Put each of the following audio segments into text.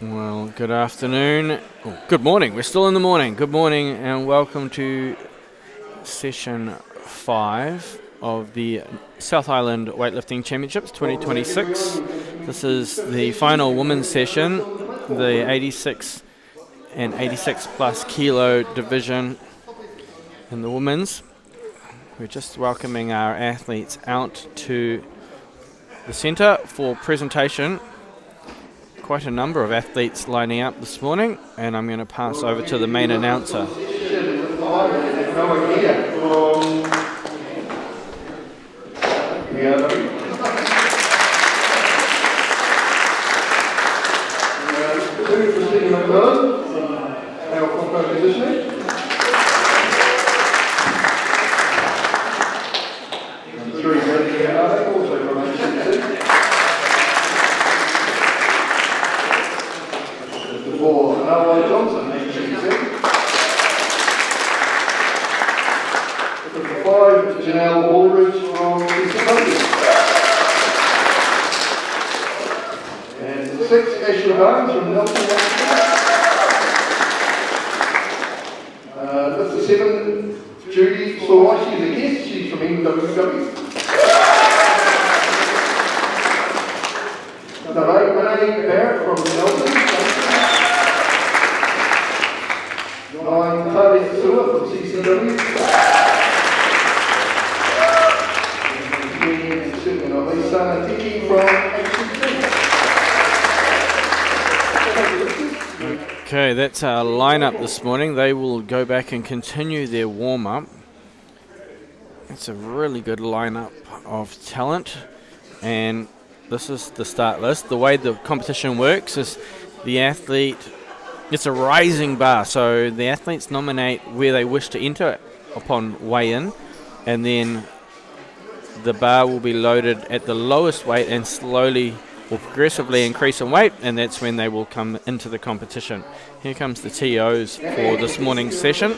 Well, good afternoon. Oh, good morning. We're still in the morning. Good morning and welcome to session 5 of the South Island Weightlifting Championships 2026. This is the final women's session, the 86 and 86 plus kilo division in the women's. We're just welcoming our athletes out to the centre for presentation. Quite a number of athletes lining up this morning, and I'm going to pass over to the main announcer. Okay, that's our lineup this morning. They will go back and continue their warm-up. It's a really good lineup of talent, and this is the start list. The way the competition works is the athlete, it's a rising bar, so the athletes nominate where they wish to enter upon weigh-in, and then the bar will be loaded at the lowest weight and slowly will progressively increase in weight, and that's when they will come into the competition. Here comes the TOs for this morning's session.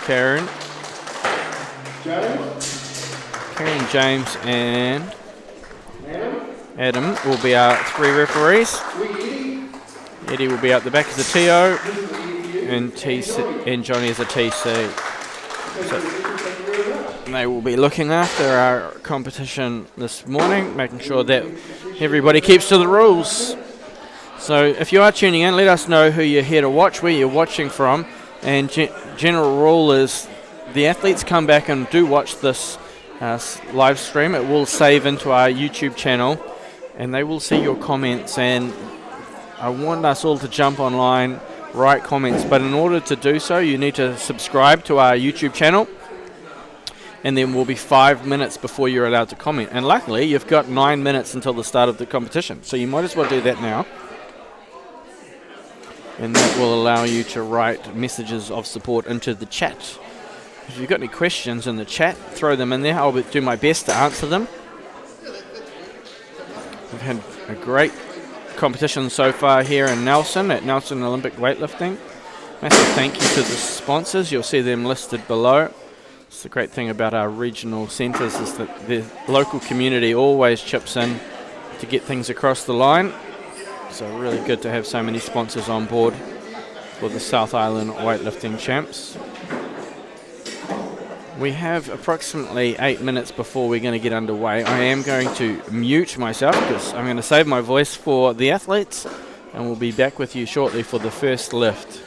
Karen, James and Adam will be our 3 referees. Eddie will be out the back as a TO, and Johnny as a TC. So they will be looking after our competition this morning, making sure that everybody keeps to the rules. So if you are tuning in, let us know who you're here to watch, where you're watching from, and general rule is the athletes come back and do watch this live stream. It will save into our YouTube channel, and they will see your comments, and I want us all to jump online, write comments, but in order to do so you need to subscribe to our YouTube channel, and then we'll be 5 minutes before you're allowed to comment. And luckily you've got 9 minutes until the start of the competition, so you might as well do that now, and that will allow you to write messages of support into the chat. If you've got any questions in the chat, throw them in there. I'll do my best to answer them. We've had a great competition so far here in Nelson at Nelson Olympic Weightlifting. Massive thank you to the sponsors. You'll see them listed below. It's the great thing about our regional centres is that the local community always chips in to get things across the line. So really good to have so many sponsors on board for the South Island Weightlifting Champs. We have approximately 8 minutes before we're going to get underway. I am going to mute myself because I'm going to save my voice for the athletes, and we'll be back with you shortly for the first lift.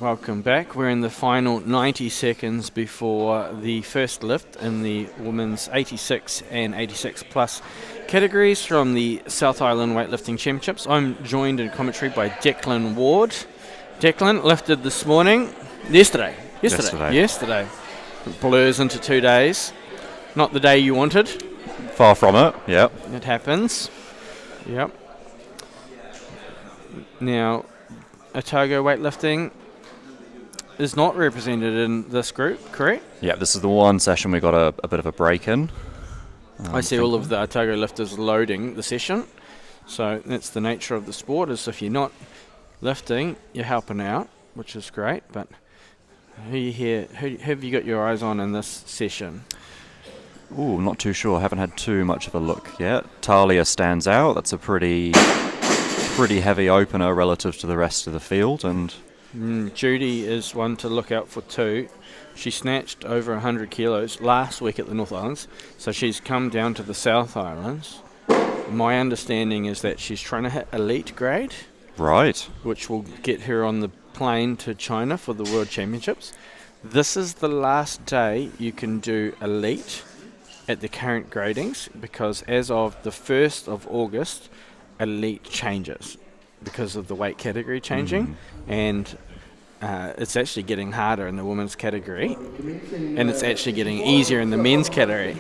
Welcome back. We're in the final 90 seconds before the first lift in the women's 86 and 86 plus categories from the South Island Weightlifting Championships. I'm joined in commentary by Declan Ward. Declan lifted this morning, yesterday. It blurs into 2 days. Not the day you wanted. Far from it, yep. It happens. Yep. Now, Otago Weightlifting is not represented in this group, correct? Yeah, this is the one session we got a bit of a break in. I see all of the Otago lifters loading the session. So that's the nature of the sport, is if you're not lifting, you're helping out, which is great. But who have you got your eyes on in this session? Ooh, not too sure. Haven't had too much of a look yet. Talia stands out. That's a pretty heavy opener relative to the rest of the field. And Judy is one to look out for too. She snatched over 100 kilos last week at the North Islands, so she's come down to the South Islands. My understanding is that she's trying to hit elite grade. Right. Which will get her on the plane to China for the World Championships. This is the last day you can do elite at the current gradings, because as of the 1st of August, elite changes because of the weight category changing, and it's actually getting harder in the women's category, and it's actually getting easier in the men's category.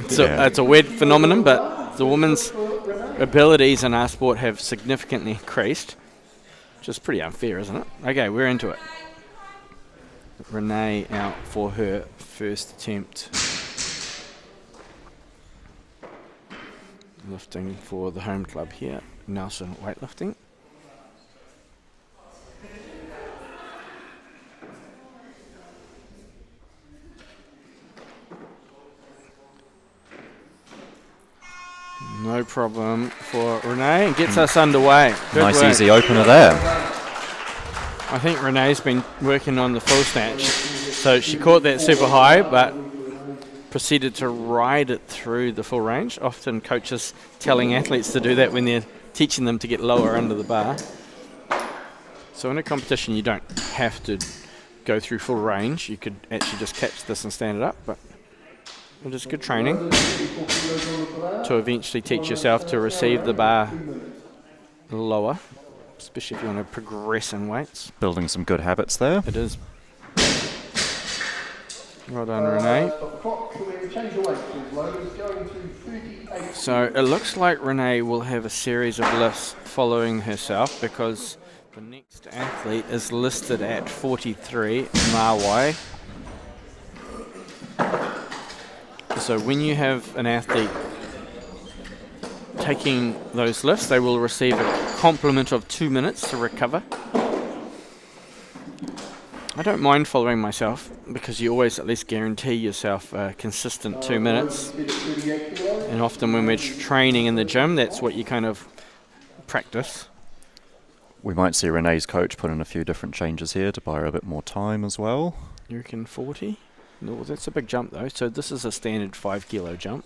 So it's a weird phenomenon, but the women's abilities in our sport have significantly increased, which is pretty unfair, isn't it? Okay, we're into it. Renee out for her first attempt. Lifting for the home club here, Nelson Weightlifting. No problem for Renee, and gets us underway. Good nice work. Easy opener there. I think Renee's been working on the full snatch, so she caught that super high, but proceeded to ride it through the full range. Often coaches telling athletes to do that when they're teaching them to get lower under the bar. So in a competition you don't have to go through full range. You could actually just catch this and stand it up, but it is good training to eventually teach yourself to receive the bar lower, especially if you want to progress in weights. Building some good habits there. It is. Well done, Renee. So it looks like Renee will have a series of lifts following herself, because the next athlete is listed at 43, Mawai. So when you have an athlete taking those lifts, they will receive a complement of 2 minutes to recover. I don't mind following myself, because you always at least guarantee yourself a consistent 2 minutes. And often when we're training in the gym, that's what you kind of practice. We might see Renee's coach put in a few different changes here to buy her a bit more time as well. You reckon 40? No, that's a big jump though. So this is a standard 5 kilo jump.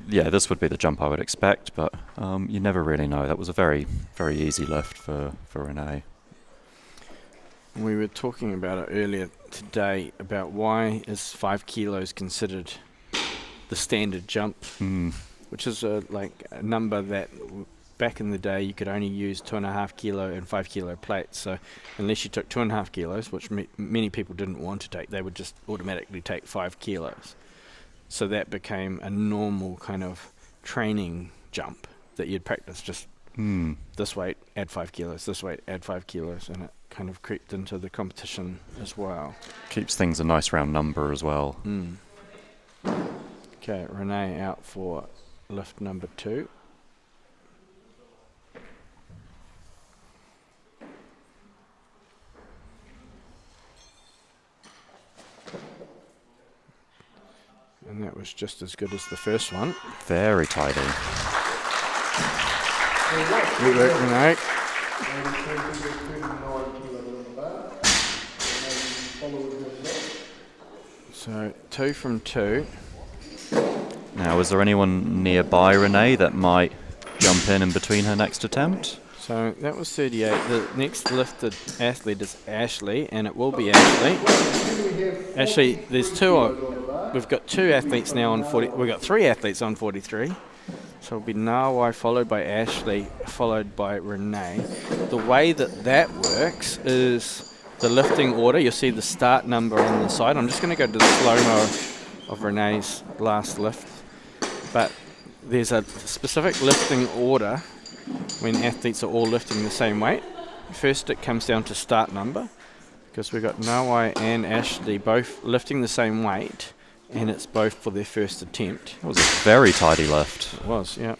Yeah, this would be the jump I would expect, but you never really know. That was a very, very easy lift for Renee. We were talking about it earlier today, about why is 5 kilos considered the standard jump, which is a number that back in the day you could only use 2.5 kilo and 5 kilo plates. So unless you took 2.5 kilos, which many people didn't want to take, they would just automatically take 5 kilos. So that became a normal kind of training jump that you'd practice, just this weight, add 5 kilos, this weight, add 5 kilos, and it kind of creeped into the competition as well. Keeps things a nice round number as well. Okay, Renee out for lift number 2. And that was just as good as the first one. Very tidy. Good work, Renee. So 2 from 2. Now, is there anyone nearby Renee that might jump in between her next attempt? So that was 38. The next lifted athlete is Ashley, and it will be Ashley. Actually, there's we've got 2 athletes now on 40. We've got 3 athletes on 43. So it'll be Nawai followed by Ashley, followed by Renee. The way that works is the lifting order. You'll see the start number on the side. I'm just going to go to the slow-mo of Renee's last lift. But there's a specific lifting order when athletes are all lifting the same weight. First it comes down to start number, because we've got Nawai and Ashley both lifting the same weight, and it's both for their first attempt. It was a very tidy lift. It was, yeah.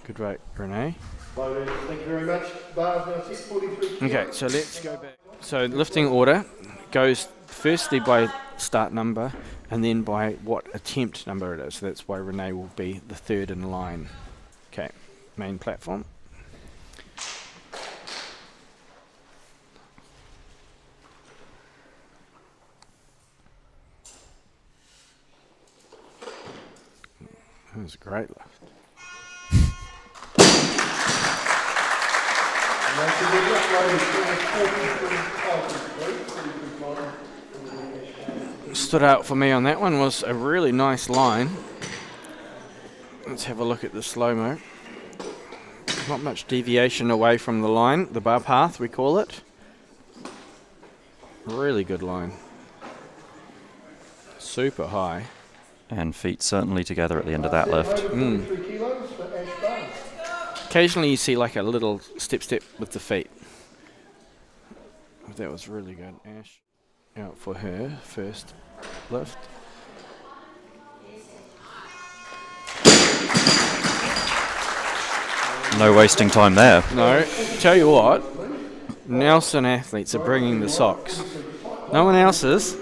Good rate, Renee. Thank you very much. Bars now set 43. Okay, so let's go back. So lifting order goes firstly by start number and then by what attempt number it is. So that's why Renee will be the third in line. Okay, main platform. That was a great lift. Stood out for me on that one was a really nice line. Let's have a look at the slow-mo. Not much deviation away from the line, the bar path we call it. Really good line. Super high. And feet certainly together at the end of that lift. Occasionally you see like a little step with the feet. That was really good. Ash out for her first lift. No wasting time there. No, tell you what, Nelson athletes are bringing the socks. No one else is,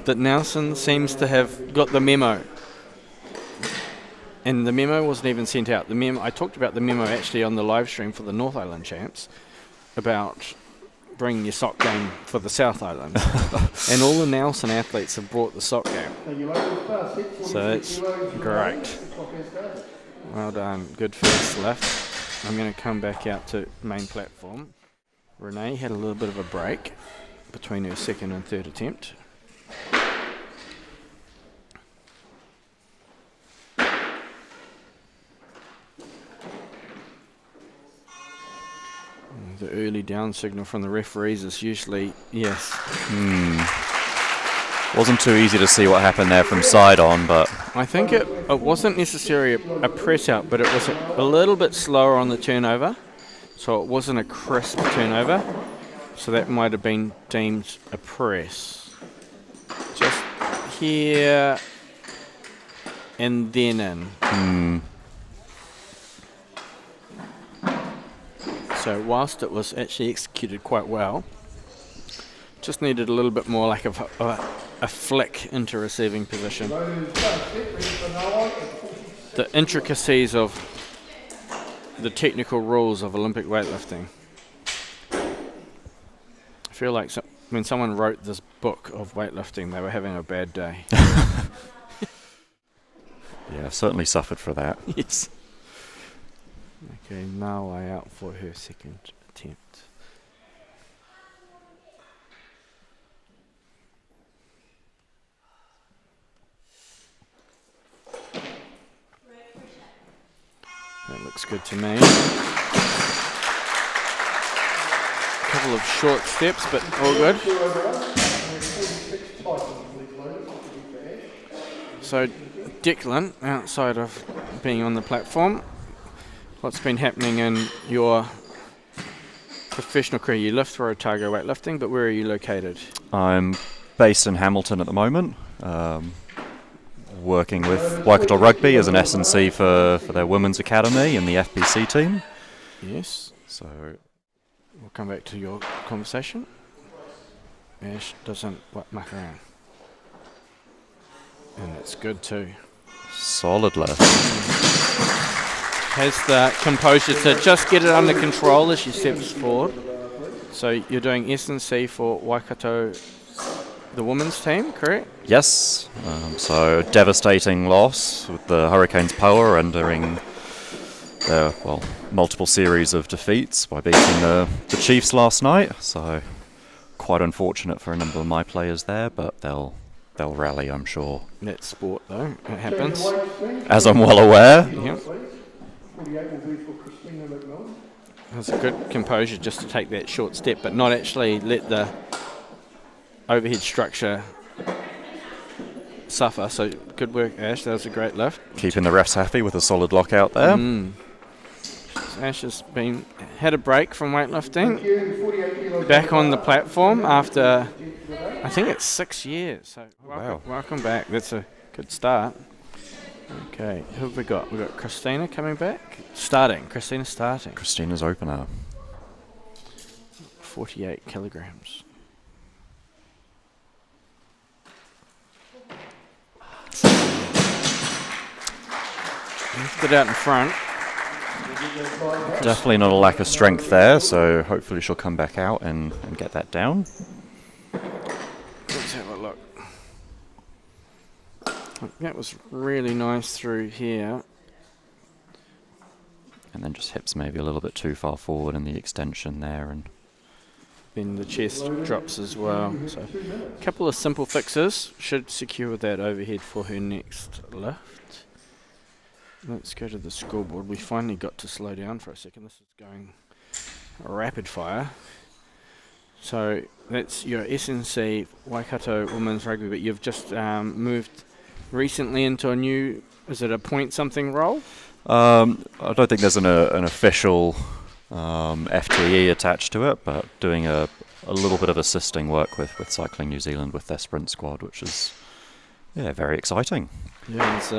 but Nelson seems to have got the memo. And the memo wasn't even sent out. I talked about the memo actually on the live stream for the North Island champs about bringing your sock game for the South Island. And all the Nelson athletes have brought the sock game. So it's great. Well done. Good first lift. I'm going to come back out to main platform. Renee had a little bit of a break between her second and third attempt. The early down signal from the referees is usually yes. Wasn't too easy to see what happened there from side on, but I think it wasn't necessarily a press out, but it was a little bit slower on the turnover, so it wasn't a crisp turnover, so that might have been deemed a press. Just here and then in. So whilst it was actually executed quite well, just needed a little bit more like a flick into receiving position. The intricacies of the technical rules of Olympic weightlifting. I feel like when someone wrote this book of weightlifting, they were having a bad day. yeah, I've certainly suffered for that. Yes. Okay, now I out for her second attempt. That looks good to me. A couple of short steps, but all good. So, Declan, outside of being on the platform, what's been happening in your professional career? You lift for Otago Weightlifting, but where are you located? I'm based in Hamilton at the moment, working with Waikato Rugby as an S&C for their women's academy and the FPC team. Yes. So we'll come back to your conversation. Ash doesn't muck around. And it's good too. Solid lift. Has the composure to just get it under control as she steps forward. So you're doing S&C for Waikato, the women's team, correct? Yes. So devastating loss with the Hurricanes power entering their, well, multiple series of defeats by beating the Chiefs last night. So quite unfortunate for a number of my players there, but they'll rally, I'm sure. That's sport, though. It happens. As I'm well aware. Yep. 48 will be for Christina McMillan. It's a good composure just to take that short step, but not actually let the overhead structure suffer. So good work, Ash. That was a great lift. Keeping the refs happy with a solid lockout there. Ash has had a break from weightlifting. Thank you. 48 kilos. Back on the platform after, I think it's 6 years. So Wow. welcome back. That's a good start. Okay, who have we got? We've got Christina coming back. Christina's starting. Christina's opener. 48 kilograms. Lift it out in front. Definitely not a lack of strength there, so hopefully she'll come back out and get that down. Let's have a look. That was really nice through here. And then just hips maybe a little bit too far forward in the extension there. And Then the chest drops as well. So a couple of simple fixes should secure that overhead for her next lift. Let's go to the scoreboard. We finally got to slow down for a second. This is going rapid fire. So that's your SNC Waikato Women's Rugby, but you've just moved recently into a new, is it a point something role? I don't think there's an official FTE attached to it, but doing a little bit of assisting work with Cycling New Zealand with their sprint squad, which is very exciting. Yeah, it's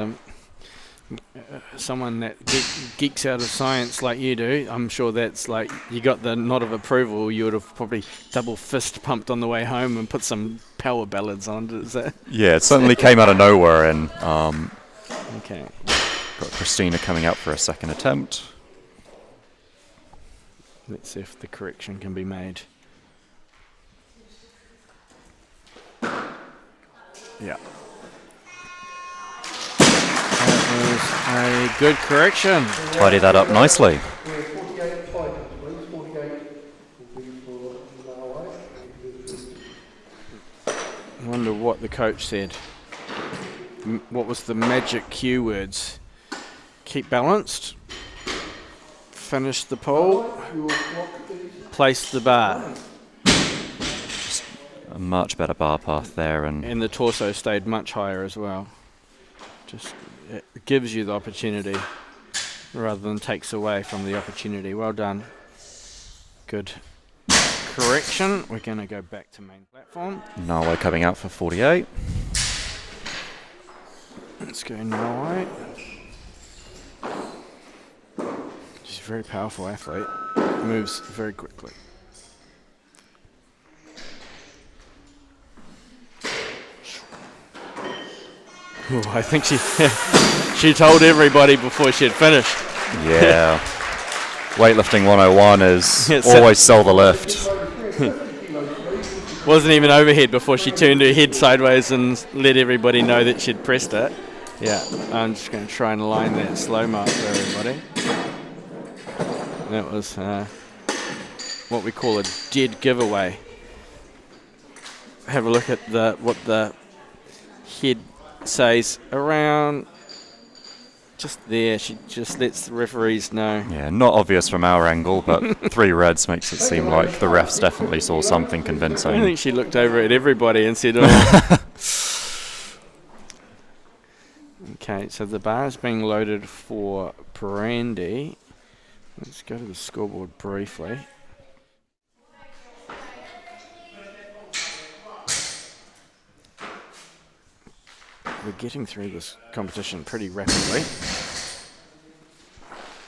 someone that geeks out of science like you do. I'm sure that's like, you got the nod of approval. You would have probably double fist pumped on the way home and put some power ballads on. Is that? Yeah, it certainly came out of nowhere, and Okay. got Christina coming out for a second attempt. Let's see if the correction can be made. Yeah. That was a good correction. Tidy that up nicely. We're 48 Tigers, please. 48 will be for Norway. Wonder what the coach said. What was the magic cue words? Keep balanced. Finish the pull. Place the bar. A much better bar path there, And the torso stayed much higher as well. Just it gives you the opportunity rather than takes away from the opportunity. Well done. Good correction. We're going to go back to main platform. Narwhal coming out for 48. Let's go Norway. She's a very powerful athlete. Moves very quickly. Ooh, I think she told everybody before she had finished. Yeah. Weightlifting 101 is Yes, always sell the lift. Wasn't even overhead before she turned her head sideways and let everybody know that she'd pressed it. Yeah, I'm just going to try and align that slow mark for everybody. That was what we call a dead giveaway. Have a look at what the head says around just there. She just lets the referees know. Yeah, not obvious from our angle, but 3 reds makes it seem like the refs definitely saw something I convincing. think she looked over at everybody and said, oh. Okay, so the bar is being loaded for Brandy. Let's go to the scoreboard briefly. We're getting through this competition pretty rapidly.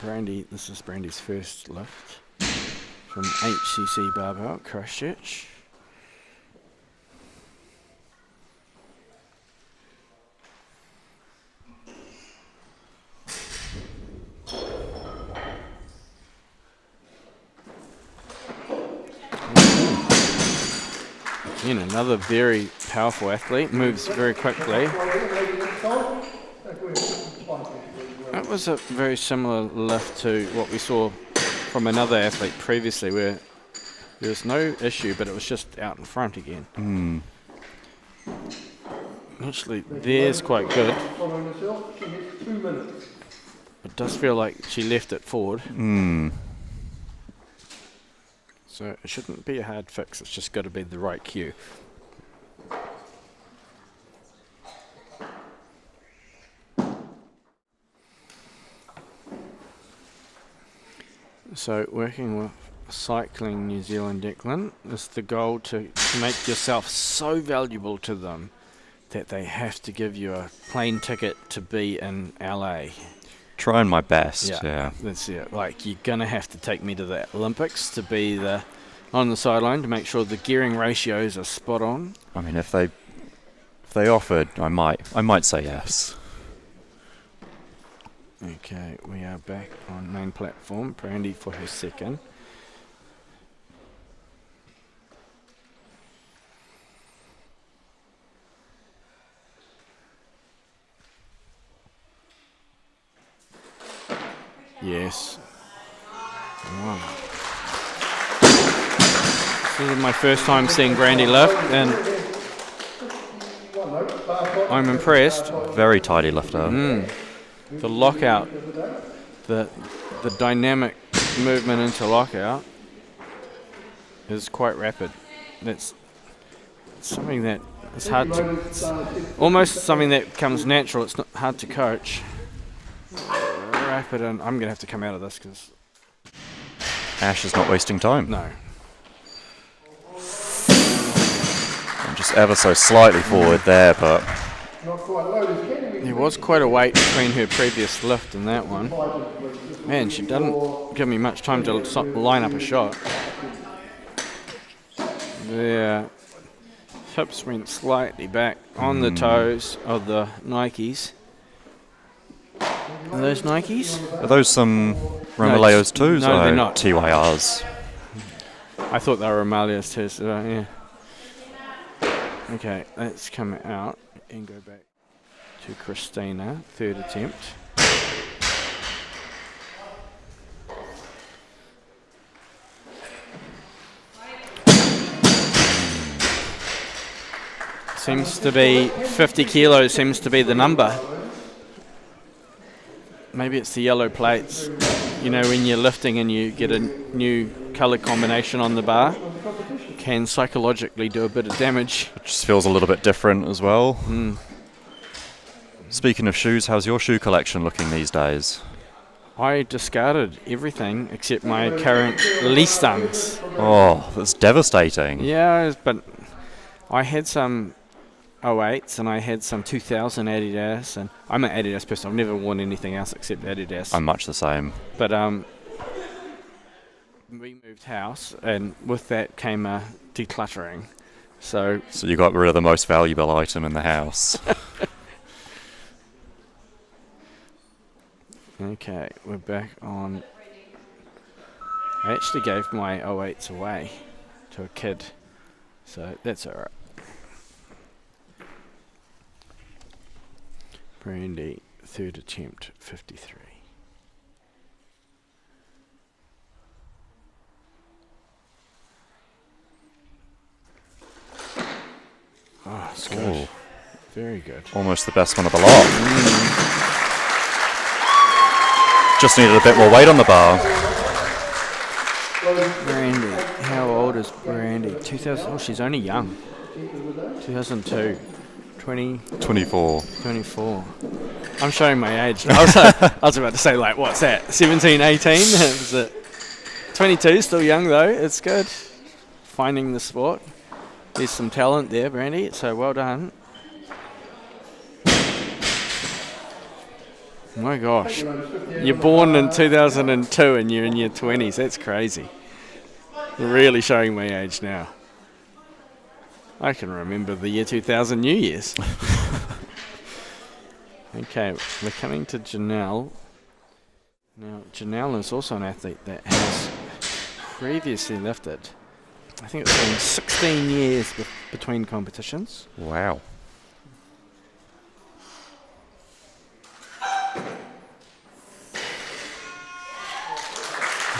Brandy, this is Brandy's first lift from HCC Barbell, Christchurch. Again, another very powerful athlete, moves very quickly. Oh, was a very similar lift to what we saw from another athlete previously, where there was no issue, but it was just out in front again. Actually, there's quite good. It does feel like she left it forward. So it shouldn't be a hard fix, it's just got to be the right cue. So working with Cycling New Zealand, Declan, is the goal to make yourself so valuable to them that they have to give you a plane ticket to be in LA. Trying my best, yeah. That's it. Like, you're going to have to take me to the Olympics to be on the sideline to make sure the gearing ratios are spot on. I mean, if they offered, I might say yes. Okay, we are back on main platform. Brandy for her second. Yes. Wow. This is my first time seeing Brandy lift, and I'm impressed. Very tidy lifter. The lockout, the dynamic movement into lockout is quite rapid. That's something that is hard to, almost something that comes natural. It's not hard to coach. Rapid, and I'm going to have to come out of this because Ash is not wasting time. No. I'm just ever so slightly forward there, but there was quite a weight between her previous lift and that one. Man, she doesn't give me much time to line up a shot. Yeah. Hips went slightly back on the toes of the Nikes. Are those Nikes? Are those some Romaleos too? No, they're not. TYRs. I thought they were Romaleos too, so yeah. Okay, let's come out and go back to Christina, third attempt. Seems to be 50 kilos seems to be the number. Maybe it's the yellow plates. You know, when you're lifting and you get a new colour combination on the bar, it can psychologically do a bit of damage. It just feels a little bit different as well. Speaking of shoes, how's your shoe collection looking these days? I discarded everything except my current Lee Stungs. Oh, that's devastating. Yeah, but I had some 08s and I had some 2000 Adidas, and I'm an Adidas person. I've never worn anything else except Adidas. I'm much the same. But we moved house, and with that came a decluttering. So you got rid of the most valuable item in the house. Okay, we're back on. I actually gave my 08s away to a kid, so that's alright. Brandy, third attempt, 53. Oh, it's good. Very good. Almost the best one of the lot. Just needed a bit more weight on the bar. Brandy, how old is Brandy? 2000. Oh, she's only young. 2002. 24. 24. I'm showing my age. I was about to say, like, what's that? 17, 18? Was it 22? Still young though. It's good. Finding the sport. There's some talent there, Brandy. So well done. My gosh. You're born in 2002 and you're in your 20s. That's crazy. Really showing my age now. I can remember the year 2000 New Year's. Okay, we're coming to Janelle. Now, Janelle is also an athlete that has previously lifted. I think it's been 16 years between competitions. Wow.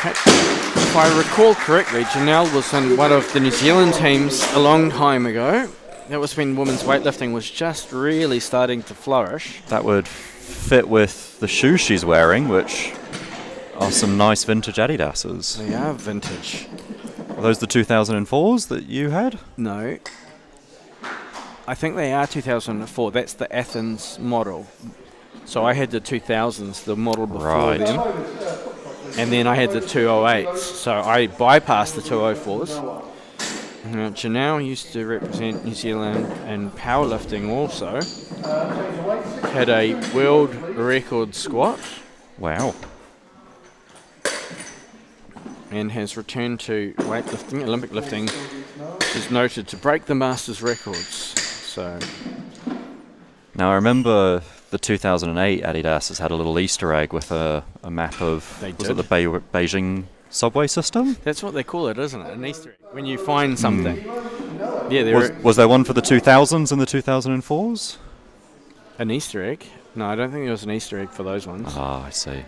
Okay. If I recall correctly, Janelle was in one of the New Zealand teams a long time ago. That was when women's weightlifting was just really starting to flourish. That would fit with the shoes she's wearing, which are some nice vintage Adidas's. They are vintage. Are those the 2004s that you had? No. I think they are 2004. That's the Athens model. So I had the 2000s, the model before Right. them. And then I had the 208s. So I bypassed the 204s. Janelle used to represent New Zealand in powerlifting also. Had a world record squat. Wow. And has returned to weightlifting. Olympic lifting is noted to break the Masters records. So Now I remember the 2008 Adidas has had a little Easter egg with a map of They was did. it the Beijing subway system? that's what they call it, isn't it? An Easter egg. When you find something. Yeah, there Was there one for the 2000s and the 2004s? an Easter egg. No, I don't think there was an Easter egg for those ones. Ah, I see.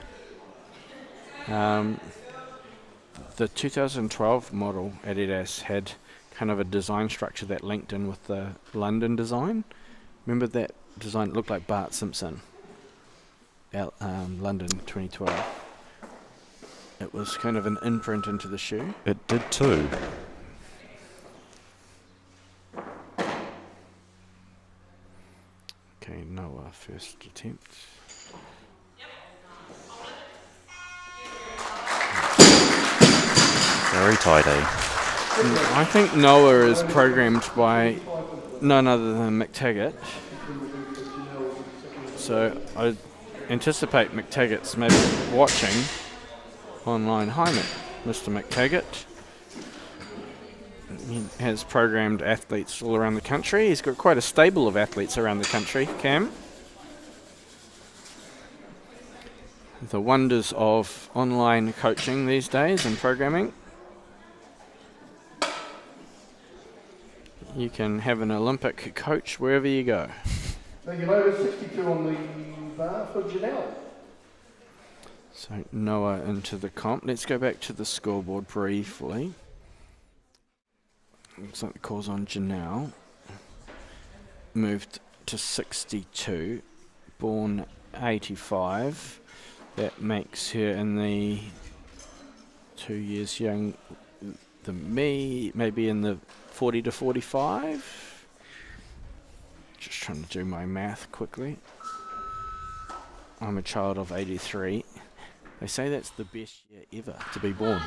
The 2012 model Adidas had kind of a design structure that linked in with the London design. Remember that design? It looked like Bart Simpson. London 2012. It was kind of an imprint into the shoe. It did too. Okay, Noah, first attempt. Very tidy. I think Noah is programmed by none other than McTaggart. So I anticipate McTaggart's maybe watching online. Hi, Mr. McTaggart. He has programmed athletes all around the country. He's got quite a stable of athletes around the country, Cam. The wonders of online coaching these days and programming. You can have an Olympic coach wherever you go. Thank you, ladies. 62 on the bar for Janelle. So Noah into the comp. Let's go back to the scoreboard briefly. Looks like the call's on Janelle. Moved to 62. Born 85. That makes her in the 2 years young than me, maybe in the 40 to 45. Just trying to do my math quickly. I'm a child of 83. They say that's the best year ever to be born.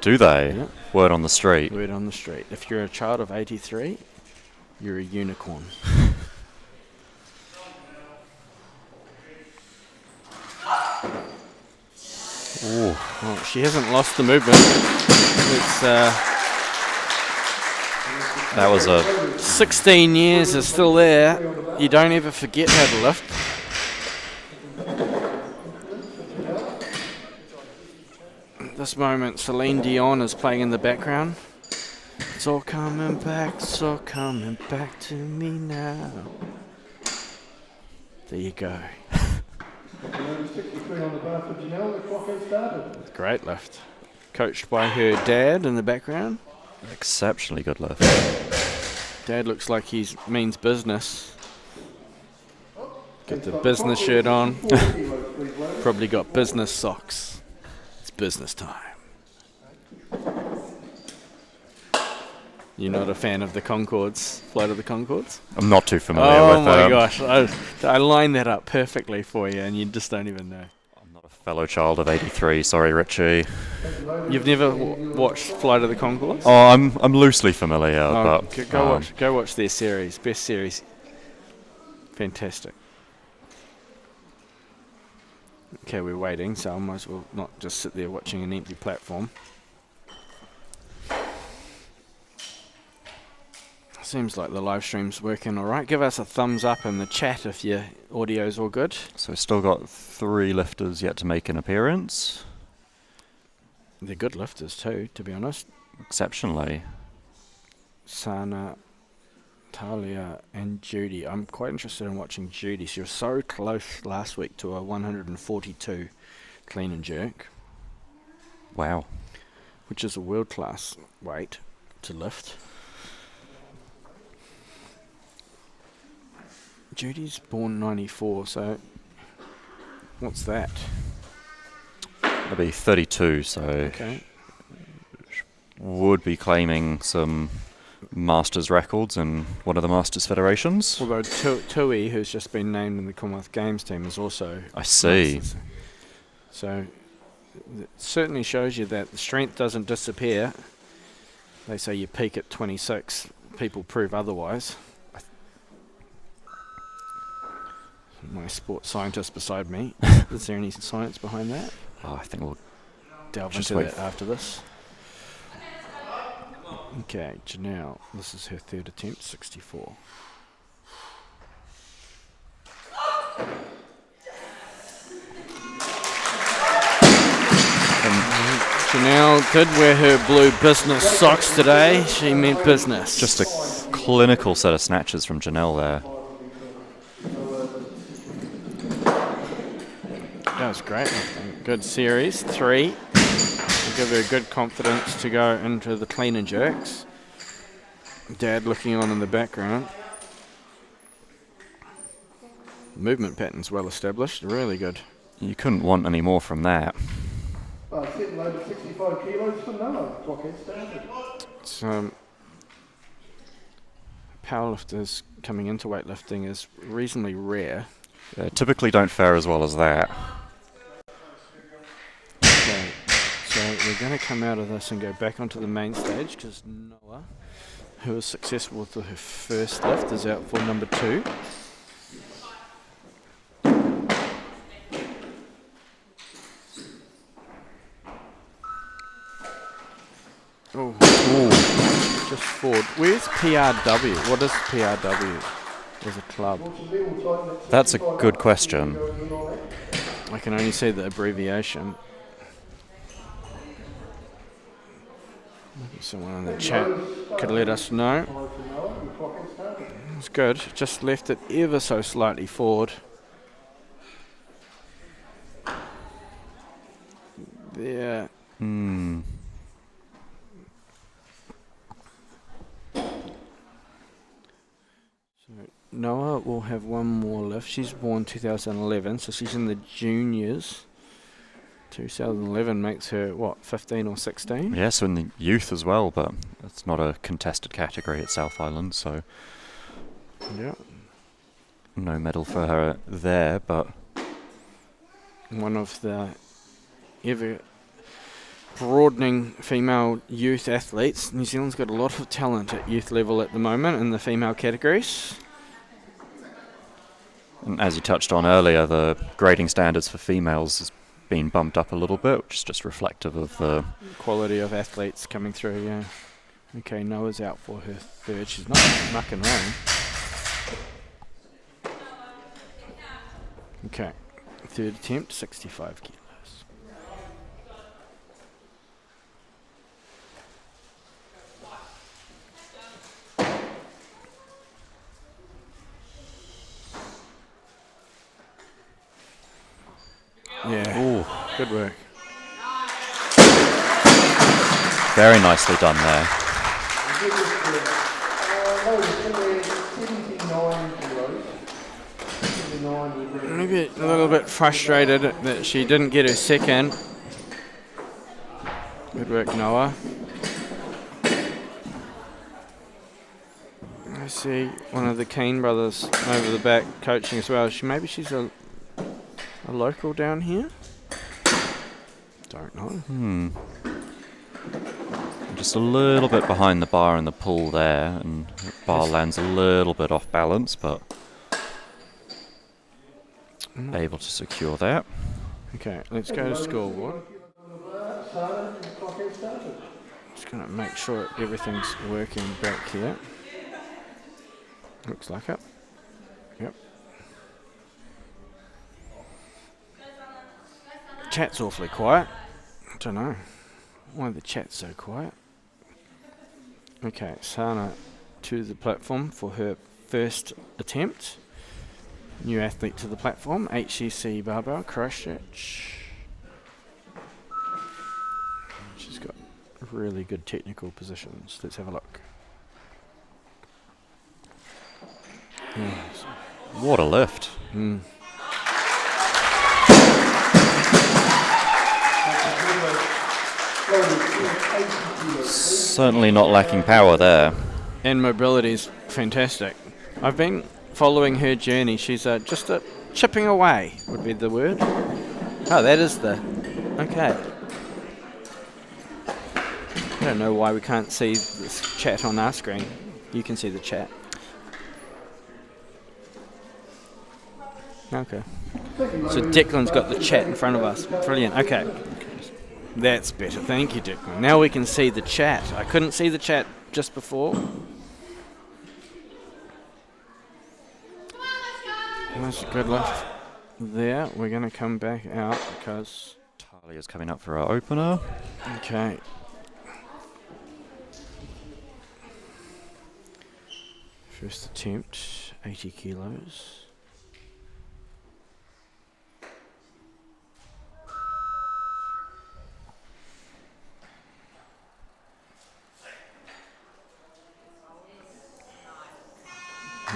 Do they? Yeah. Word on the street. Word on the street. If you're a child of 83, you're a unicorn. Ooh. Well, she hasn't lost the movement. It's That was a 16 years is still there. You don't ever forget how to lift. At this moment, Celine Dion is playing in the background. It's all coming back, it's all coming back to me now. There you go. 63 on the bar for Janelle. The clock has started. Great lift. Coached by her dad in the background. exceptionally good lift. Dad looks like he means business. Got the business shirt on. Probably got business socks. It's business time. You're not a fan of the Concords, Flight of the Concords? I'm not too familiar Oh with my gosh, I lined that up perfectly for you and you just don't even know. I'm not a fellow child of 83, sorry Richie. You've never watched Flight of the Concords? Oh, I'm loosely familiar, Oh, but go watch their series, best series. Fantastic. Okay, we're waiting, so I might as well not just sit there watching an empty platform. Seems like the live stream's working alright. Give us a thumbs up in the chat if your audio's all good. So still got 3 lifters yet to make an appearance. They're good lifters too, to be honest. Exceptionally. Sana, Talia and Judy. I'm quite interested in watching Judy. She was so close last week to a 142 clean and jerk. Wow. which is a world-class weight to lift. Judy's born 94, so what's that? That'd be 32, so Okay. would be claiming some Masters records in one of the Masters federations. Although Tui, who's just been named in the Commonwealth Games team, is also... I see. Masters. So it certainly shows you that the strength doesn't disappear. They say you peak at 26. People prove otherwise. My sports scientist beside me. Is there any science behind that? Oh, I think we'll Delve just into wait that after this. Okay, Janelle, this is her third attempt, 64. Janelle did wear her blue business socks today. She meant business. just a clinical set of snatches from Janelle there. That was great, I think. Good series, 3. Will give her good confidence to go into the clean and jerks. Dad looking on in the background. Movement pattern's well established, really good. You couldn't want any more from that. Sitting load at 65 kilos for Noah. Blockhead standard. It's, powerlifters coming into weightlifting is reasonably rare. Typically don't fare as well as that. Okay, so we're going to come out of this and go back onto the main stage because Noah, who was successful with her first lift, is out for number 2. Oh, just forward. Where's PRW? What is PRW as a club? That's a good question. I can only see the abbreviation. Maybe someone in the chat could let us know. It's good. Just left it ever so slightly forward. There. Noah will have one more lift. She's born 2011, so she's in the juniors. 2011 makes her, what, 15 or 16? Yeah, so in the youth as well, but it's not a contested category at South Island, so Yeah. no medal for her there, but One of the ever broadening female youth athletes. New Zealand's got a lot of talent at youth level at the moment in the female categories. and as you touched on earlier, the grading standards for females has been bumped up a little bit, which is just reflective of the... Quality of athletes coming through, yeah. Okay, Noah's out for her third. She's not mucking around. Okay, third attempt, 65 kilos. Yeah, Ooh, good work. very nicely done there. Maybe a little bit frustrated that she didn't get her second. Good work, Noah. I see one of the Keane brothers over the back coaching as well. Maybe she's a local down here? Don't know. Just a little bit behind the bar in the pool there, and the bar lands a little bit off balance, but able to secure that. Okay, let's go to scoreboard. Just going to make sure everything's working back here. Looks like it. Yep. Chat's awfully quiet. I don't know why the chat's so quiet. Okay, Sana to the platform for her first attempt. New athlete to the platform, HCC barbell, Christchurch. really good technical positions. Let's have a look. Yes. What a lift. Mm. Certainly not lacking power there. And mobility's fantastic. I've been following her journey. She's just chipping away would be the word. Oh, that is the... Okay. I don't know why we can't see this chat on our screen. You can see the chat. Okay. So Declan's got the chat in front of us. Brilliant. Okay. That's better. Thank you, Declan. Now we can see the chat. I couldn't see the chat just before. That's a good lift there. We're going to come back out because... Talia's coming up for our opener. Okay. First attempt, 80 kilos.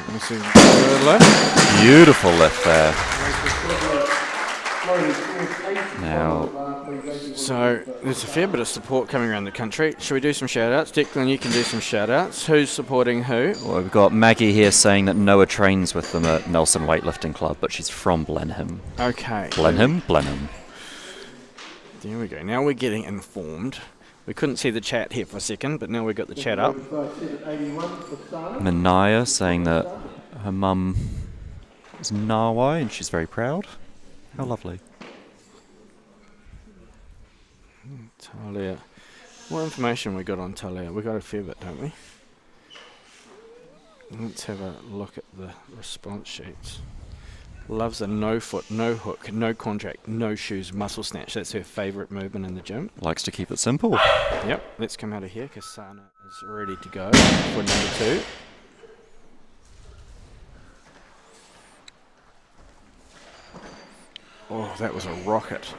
That's a good lift. Beautiful lift there. Now, So there's a fair bit of support coming around the country. Should we do some shout outs? Declan, you can do some shout outs. Who's supporting who? well, we've got Maggie here saying that Noah trains with them at Nelson Weightlifting Club, but she's from Blenheim. Okay. Blenheim? Blenheim. There we go. Now we're getting informed. We couldn't see the chat here for a second, but now we've got the chat up. Manaya saying that her mum is Nawai and she's very proud. How lovely. Talia. What information we got on Talia? We got a fair bit, don't we? Let's have a look at the response sheets. Loves a no foot, no hook, no contract, no shoes, muscle snatch. That's her favourite movement in the gym. Likes to keep it simple. Yep, let's come out of here because Sana is ready to go for number 2. Oh, that was a rocket.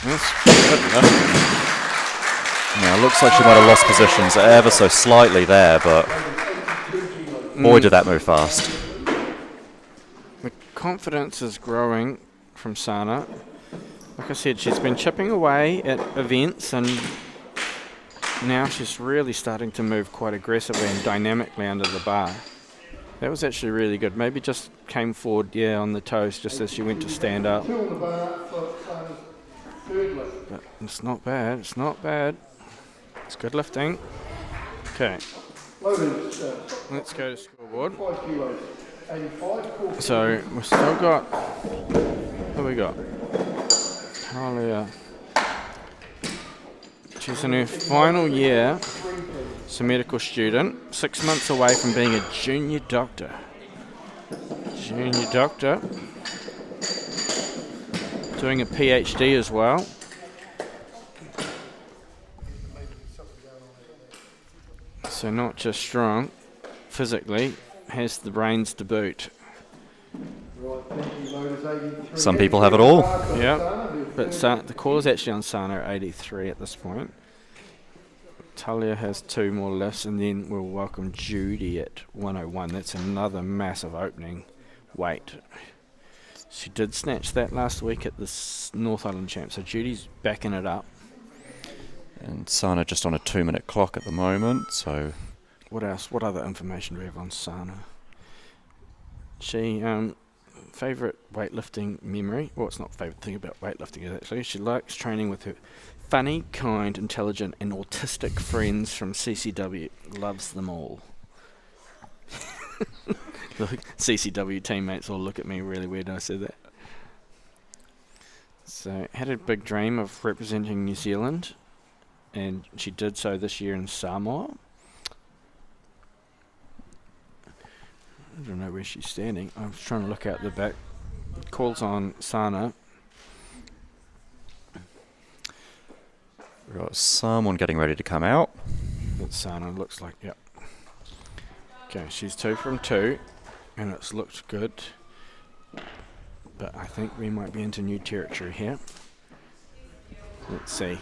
That's good enough. Now, it looks like she might have lost positions ever so slightly there, but boy, did that move fast. The confidence is growing from Sana. Like I said, she's been chipping away at events and now she's really starting to move quite aggressively and dynamically under the bar. That was actually really good. Maybe just came forward, on the toes just as she went to stand up. But it's not bad, it's not bad. It's good lifting. Okay. Let's go to scoreboard. So we've still got, what have we got? Talia. She's in her final year. She's a medical student, 6 months away from being a junior doctor. Junior doctor. Doing a PhD as well. So not just strong physically, has the brains to boot. Some people have it all. Yeah, but the call is actually on Sana at 83 at this point. Talia has 2 more lifts, and then we'll welcome Judy at 101. That's another massive opening weight. She did snatch that last week at the North Island Champ, so Judy's backing it up. And Sana just on a 2-minute clock at the moment, so... What else? What other information do we have on Sana? She, favourite weightlifting memory, well, it's not favourite thing about weightlifting actually, she likes training with her funny, kind, intelligent and autistic friends from CCW. Loves them all. The CCW teammates all look at me really weird when I said that. So, had a big dream of representing New Zealand, and she did so this year in Samoa. I don't know where she's standing. I was trying to look out the back. Calls on Sana. We've got someone getting ready to come out. That's Sana, looks like, yep. Okay, she's 2 from 2, and it's looked good. But I think we might be into new territory here. Let's see.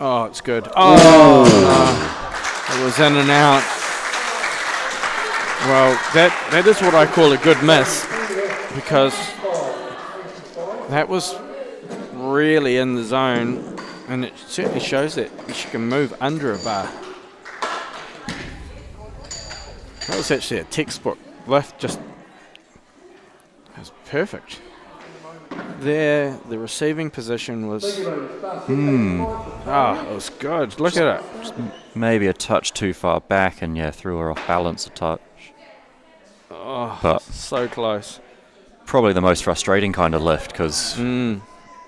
Oh, it's good. Oh, no. It was in and out. Well, that is what I call a good miss, because that was really in the zone, and it certainly shows that she can move under a bar. That was actually a textbook lift, just it was perfect. There, the receiving position was, it was good. Look at it. Just maybe a touch too far back, and yeah, threw her off balance a touch. Oh, But so close. probably the most frustrating kind of lift, because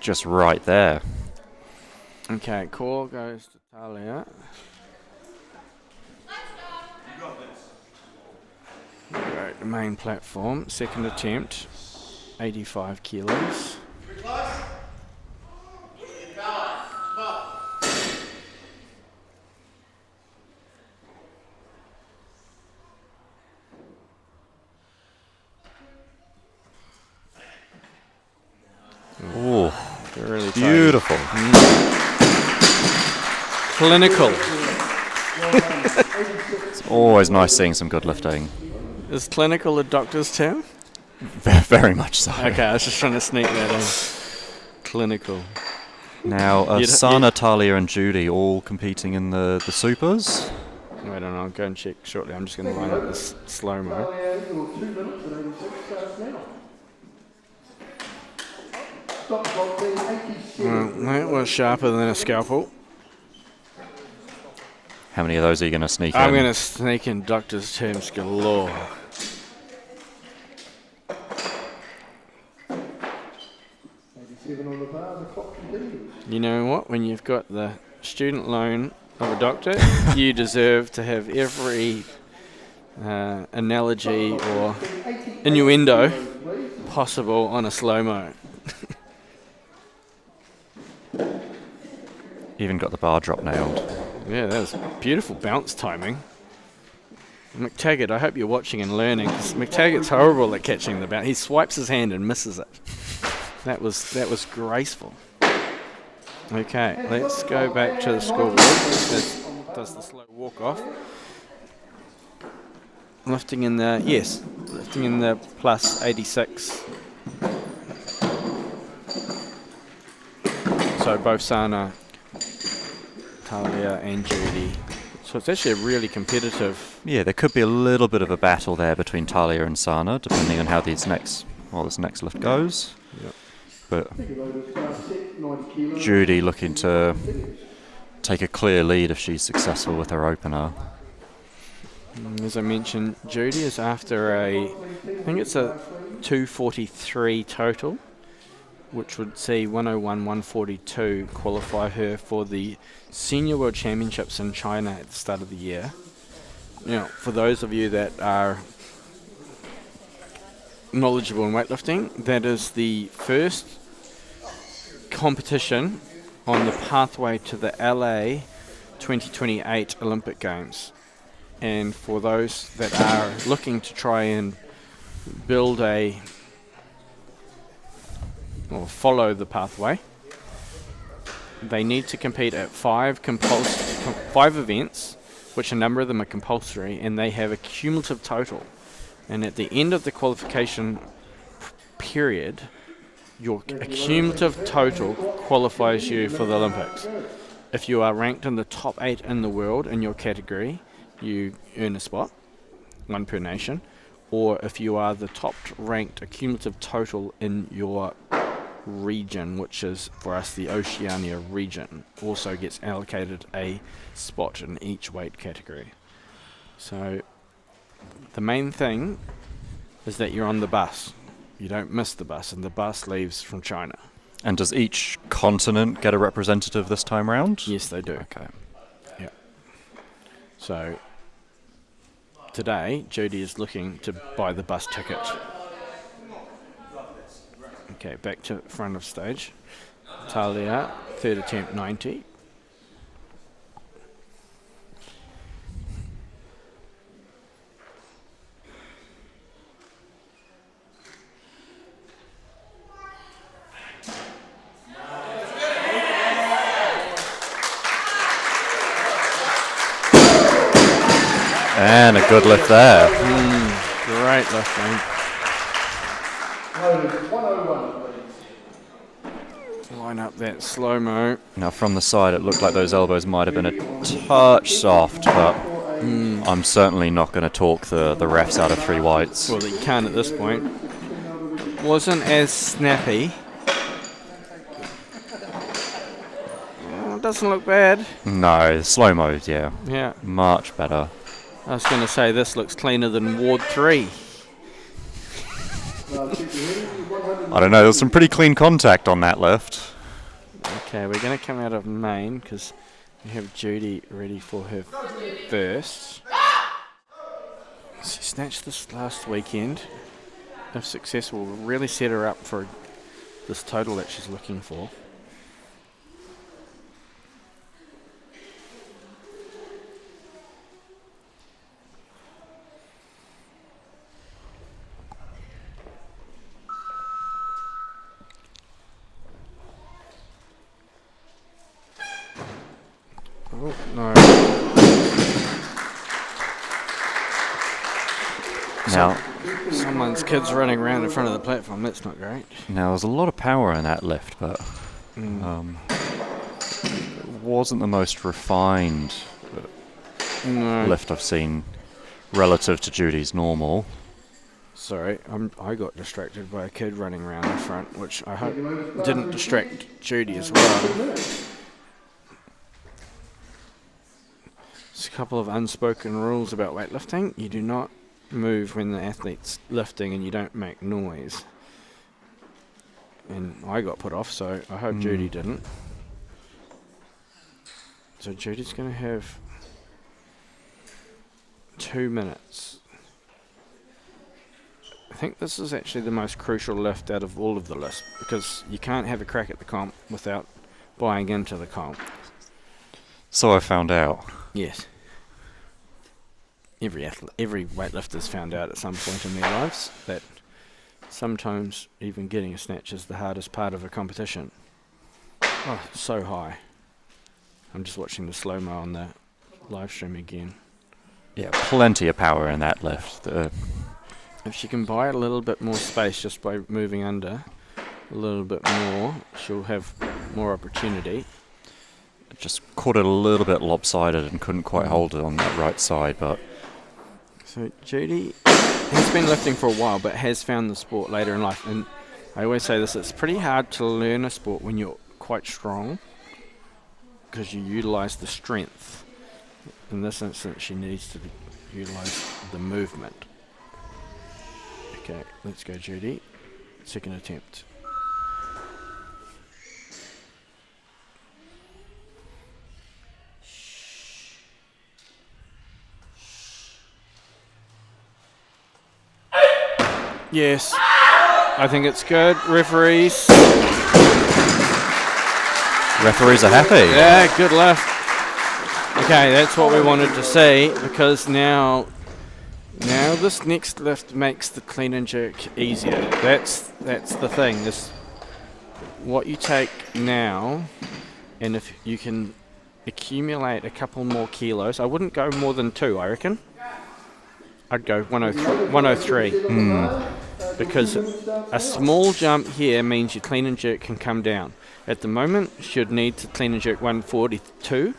just right there. Okay, call goes to Talia. Right, the main platform, second attempt, 85 kilos. Oh, Really beautiful. Clinical. It's always nice seeing some good lifting. Is clinical a doctor's term? Very much so. Okay, I was just trying to sneak that in. Clinical. Now, Sana, Talia and Judy all competing in the supers. Wait on, I'll go and check shortly. I'm just going to line up this slow-mo. That was sharper than a scalpel. How many of those are you going to sneak in? I'm going to sneak in doctor's terms galore. You know what? When you've got the student loan of a doctor, you deserve to have every analogy or innuendo possible on a slow-mo. Even got the bar drop nailed. Yeah, that was beautiful bounce timing. McTaggart, I hope you're watching and learning, because McTaggart's horrible at catching the bounce. He swipes his hand and misses it. That was graceful. Okay, let's go back to the scoreboard. Does the slow walk off. Lifting in the plus 86. So both Sana, Talia and Judy. So it's actually a really competitive. Yeah, there could be a little bit of a battle there between Talia and Sana, depending on how this next lift goes. Yep. But Judy looking to take a clear lead if she's successful with her opener. As I mentioned, Judy is after I think it's a 243 total, which would see 101, 142 qualify her for the Senior World Championships in China at the start of the year. Now, for those of you that are knowledgeable in weightlifting, that is the first competition on the pathway to the LA 2028 Olympic Games. And for those that are looking to try and build or follow the pathway, they need to compete at five events, which a number of them are compulsory, and they have a cumulative total. And at the end of the qualification period, your cumulative total qualifies you for the Olympics. If you are ranked in the top 8 in the world in your category, you earn a spot, one per nation. Or if you are the top ranked cumulative total in your region, which is for us the Oceania region, also gets allocated a spot in each weight category. So the main thing is that you're on the bus. You don't miss the bus, and the bus leaves from China. And does each continent get a representative this time round? Yes, they do. Okay. Yeah. So today, Judy is looking to buy the bus ticket. Okay, back to front of stage. Talia, third attempt, 90. And a good lift there. Great lifting. Loaded 101, please. Line up that slow-mo. Now from the side it looked like those elbows might have been a touch soft, but I'm certainly not going to talk the refs out of 3 whites. Well, you can't at this point. Wasn't as snappy. Doesn't look bad. No, slow-mo, yeah. Yeah. Much better. I was going to say this looks cleaner than Ward 3. I don't know, there's some pretty clean contact on that lift. Okay, we're going to come out of main because we have Judy ready for her first. She snatched this last weekend. If successful, will really set her up for this total that she's looking for. Oh, no. Now, Someone's kids running around in front of the platform. That's not great. now there's a lot of power in that lift, but it wasn't the most refined No. lift I've seen relative to Judy's normal. Sorry, I got distracted by a kid running around in front, which I hope didn't distract Judy as well. There's a couple of unspoken rules about weightlifting. You do not move when the athlete's lifting and you don't make noise. And I got put off, so I hope Judy didn't. So Judy's going to have 2 minutes. I think this is actually the most crucial lift out of all of the lists because you can't have a crack at the comp without buying into the comp. So I found out. Yes. Every weightlifter's found out at some point in their lives that sometimes even getting a snatch is the hardest part of a competition. Oh, so high. I'm just watching the slow-mo on the live stream again. Yeah, plenty of power in that lift. If she can buy a little bit more space just by moving under a little bit more, she'll have more opportunity. Just caught it a little bit lopsided and couldn't quite hold it on that right side, but... So Judy has been lifting for a while but has found the sport later in life, and I always say this, it's pretty hard to learn a sport when you're quite strong because you utilise the strength. In this instance she needs to utilise the movement. Okay, let's go Judy. Second attempt. Yes, I think it's good. Referees. Referees are happy. Yeah, good lift. Okay, that's what we wanted to see because now this next lift makes the clean and jerk easier. That's the thing. This what you take now, and if you can accumulate a couple more kilos, I wouldn't go more than 2, I reckon. I'd go 103. Because a small jump here means your clean and jerk can come down. At the moment, she'd need to clean and jerk 142.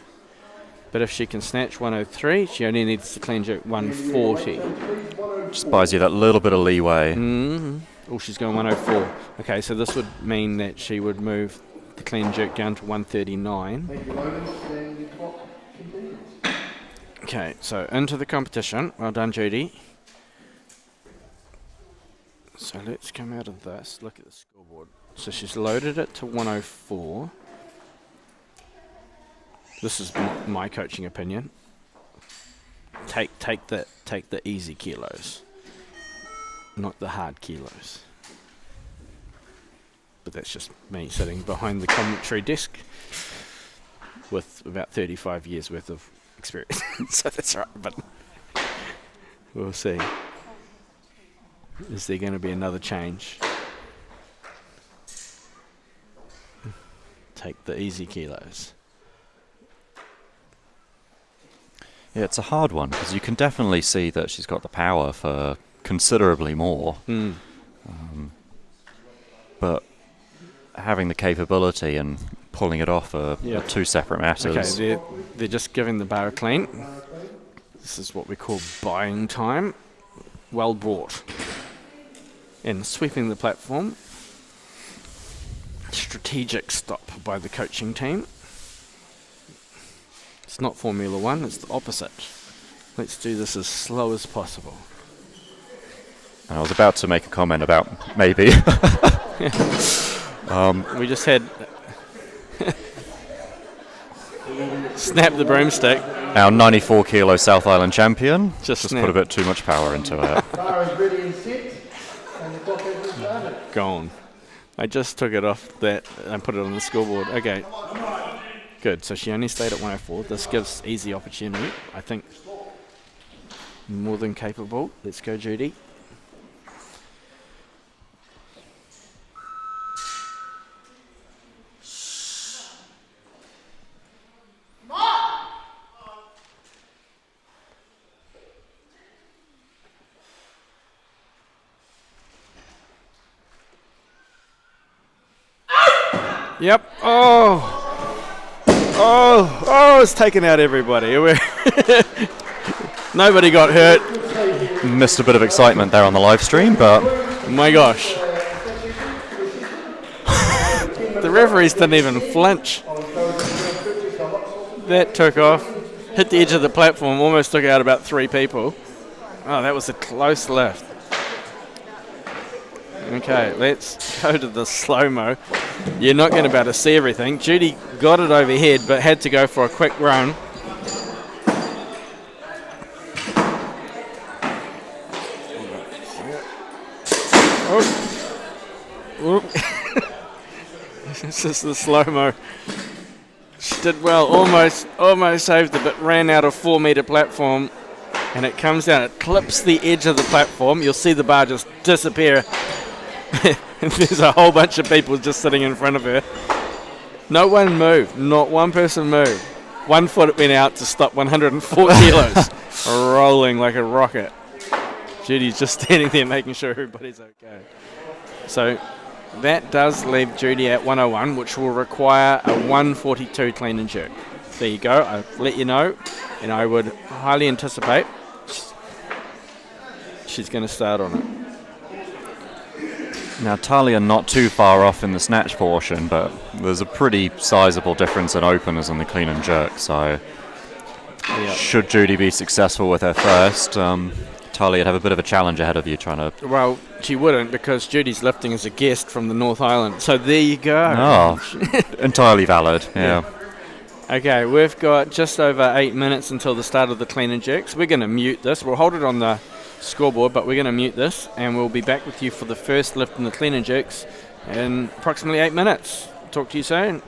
But if she can snatch 103, she only needs to clean and jerk 140. Just buys you that little bit of leeway. Oh, she's going 104. Okay, so this would mean that she would move the clean and jerk down to 139. Okay, so into the competition. Well done, Judy. So let's come out of this. Look at the scoreboard. So she's loaded it to 104. This is my coaching opinion. Take the easy kilos, not the hard kilos. But that's just me sitting behind the commentary desk with about 35 years worth of experience. So that's right, but we'll see. Is there going to be another change? Take the easy kilos. Yeah, it's a hard one because you can definitely see that she's got the power for considerably more. Mm. But having the capability and pulling it off are two separate matters. Okay, they're just giving the bar a clean. This is what we call buying time. Well brought. And sweeping the platform. Strategic stop by the coaching team. It's not Formula One, it's the opposite. Let's do this as slow as possible. And I was about to make a comment about maybe. We just had snap the broomstick. Our 94 kilo South Island champion Just put a bit too much power into it. Bar is ready and set, and the clock has started. Gone. I just took it off that and put it on the scoreboard. Okay. Good. So she only stayed at 104. This gives easy opportunity. I think more than capable. Let's go, Judy. Yep. Oh, it's taken out everybody. Nobody got hurt. Missed a bit of excitement there on the live stream, but Oh my gosh. The referees didn't even flinch. That took off. Hit the edge of the platform, almost took out about 3 people. Oh, that was a close lift. Okay, let's go to the slow-mo. You're not going to be able to see everything. Judy got it overhead, but had to go for a quick run. This is the slow-mo. She did well, almost saved it, but ran out of 4-meter platform. And it comes down, it clips the edge of the platform. You'll see the bar just disappear. And there's a whole bunch of people just sitting in front of her. No one moved, not one person moved. 1 foot went out to stop 104 kilos, rolling like a rocket. Judy's just standing there making sure everybody's okay. So that does leave Judy at 101, which will require a 142 clean and jerk. There you go, I've let you know, and I would highly anticipate she's going to start on it. now Talia not too far off in the snatch portion, but there's a pretty sizable difference in openers and the clean and jerk, so should Judy be successful with her first, Talia'd have a bit of a challenge ahead of you trying to... Well, she wouldn't, because Judy's lifting as a guest from the North Island. So there you go. Oh, entirely valid, yeah. Okay, we've got just over 8 minutes until the start of the clean and jerks. We're going to mute this. We'll hold it on the scoreboard, but we're going to mute this, and we'll be back with you for the first lift in the clean and jerks in approximately 8 minutes. Talk to you soon.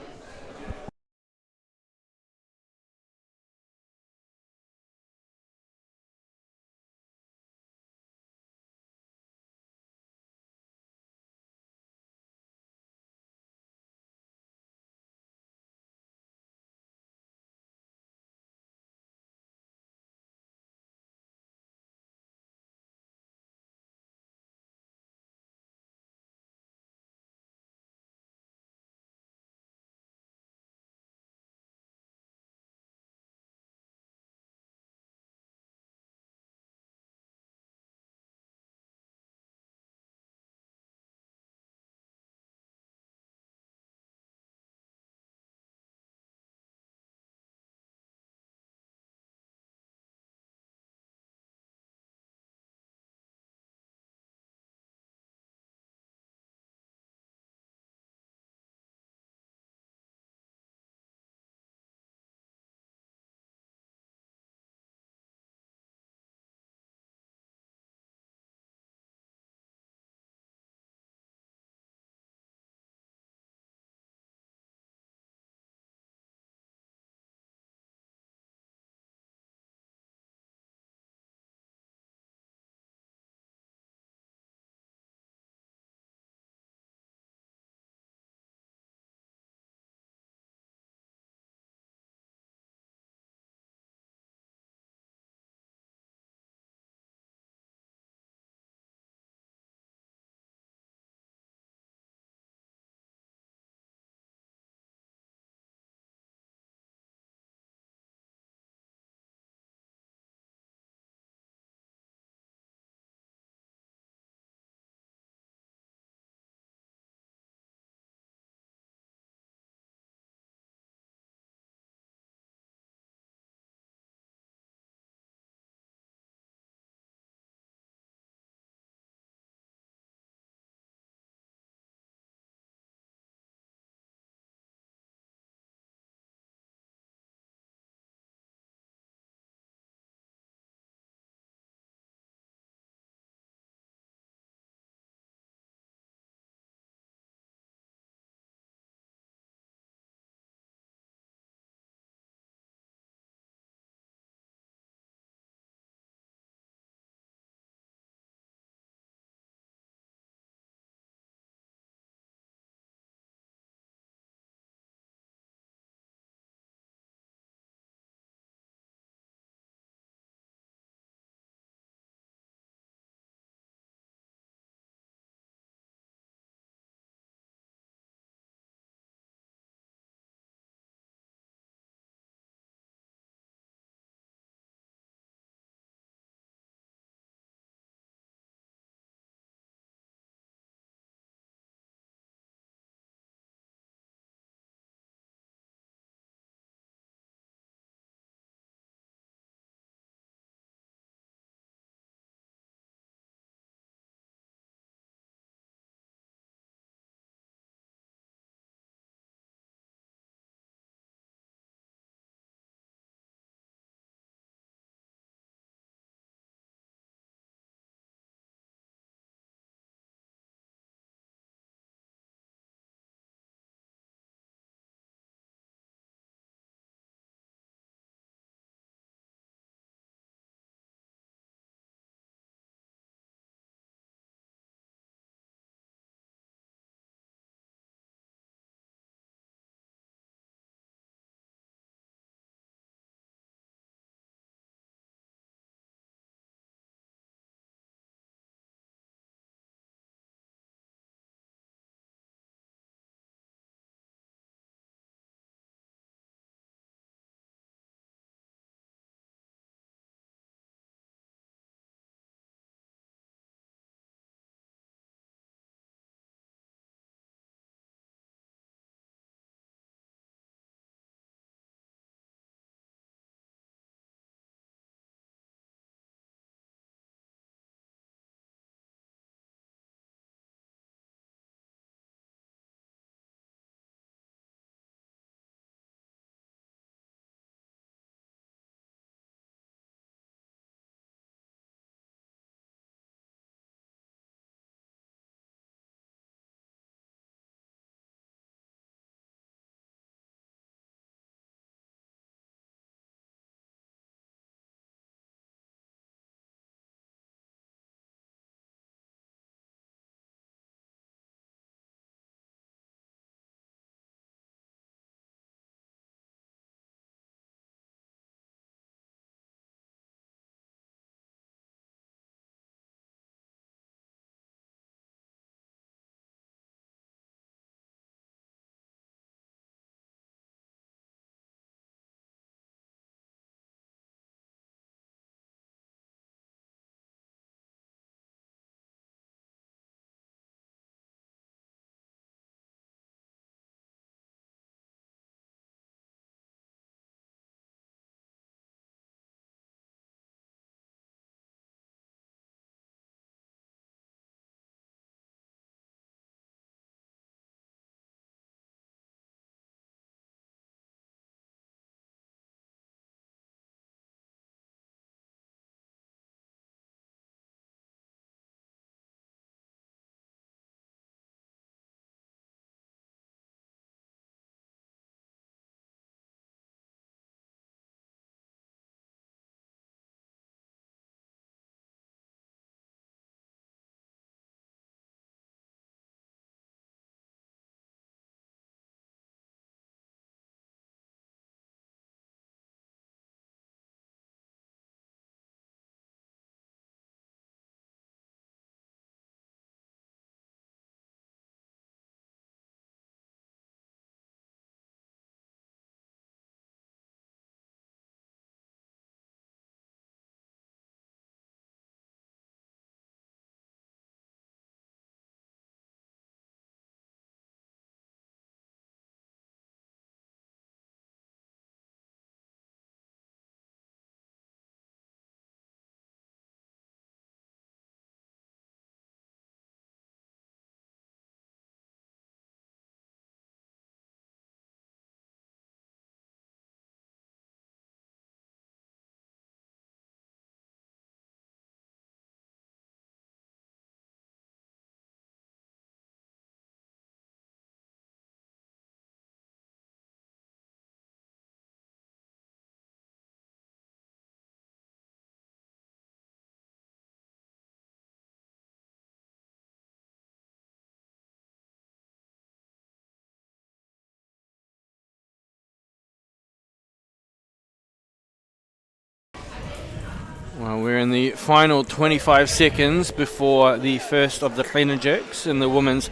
Well, we're in the final 25 seconds before the first of the clean and jerks in the women's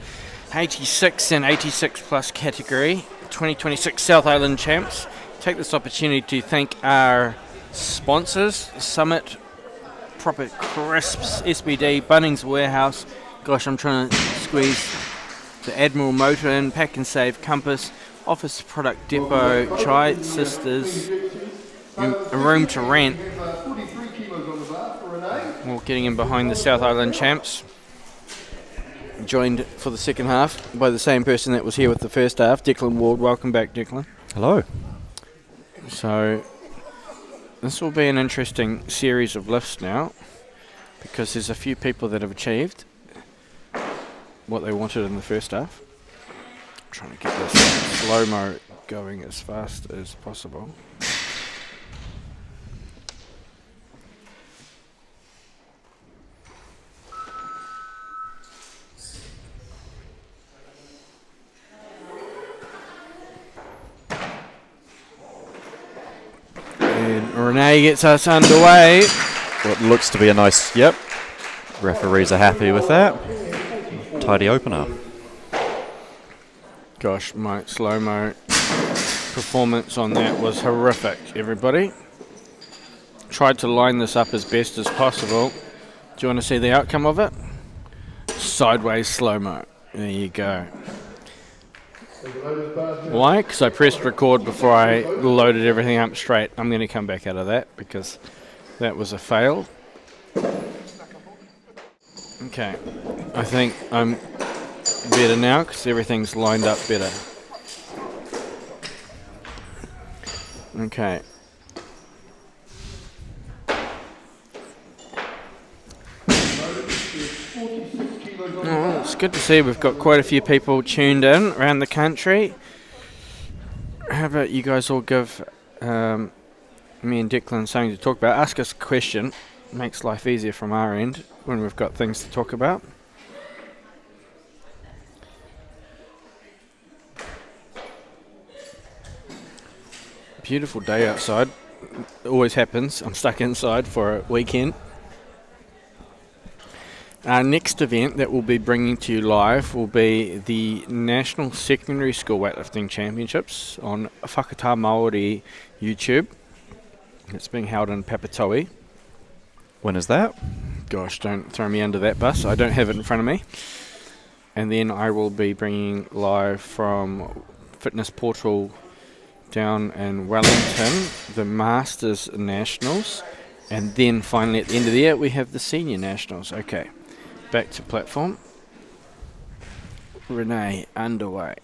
86 and 86 plus category, 2026 South Island champs. Take this opportunity to thank our sponsors, Summit, Proper Crisps, SBD, Bunnings Warehouse. Gosh, I'm trying to squeeze the Admiral Motor in, Pack and Save, Compass, Office Product Depot, Chai Sisters, A Room to Rent. All getting in behind the South Island champs. Joined for the second half by the same person that was here with the first half, Declan Ward. Welcome back, Declan. Hello. So this will be an interesting series of lifts now, because there's a few people that have achieved what they wanted in the first half. I'm trying to get this slow-mo going as fast as possible. And Renee gets us underway. What looks to be a nice, yep. Referees are happy with that. Tidy opener. Gosh, my slow-mo performance on that was horrific, everybody. Tried to line this up as best as possible. Do you want to see the outcome of it? Sideways slow-mo. There you go. Why? Because I pressed record before I loaded everything up straight. I'm going to come back out of that because that was a fail. Okay, I think I'm better now because everything's lined up better. Okay. Oh, it's good to see we've got quite a few people tuned in around the country. How about you guys all give me and Declan something to talk about? Ask us a question. Makes life easier from our end when we've got things to talk about. Beautiful day outside. It always happens. I'm stuck inside for a weekend. Our next event that we'll be bringing to you live will be the National Secondary School Weightlifting Championships on Whakatā Māori YouTube. It's being held in Papatoetoe. When is that? Gosh, don't throw me under that bus. I don't have it in front of me. And then I will be bringing live from Fitness Portal down in Wellington, the Masters Nationals. And then finally at the end of the year, we have the Senior Nationals. Okay, back to platform. Renee, underway.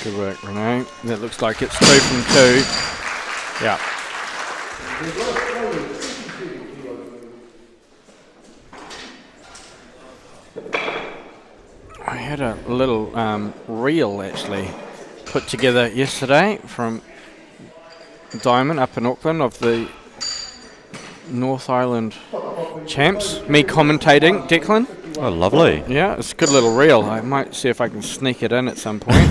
Good work, Renee. That looks like it's 2 from 2. Yeah. I had a little reel actually put together yesterday from Diamond up in Auckland of the North Island champs. Me commentating, Declan. Oh, lovely. Yeah, it's a good little reel. I might see if I can sneak it in at some point.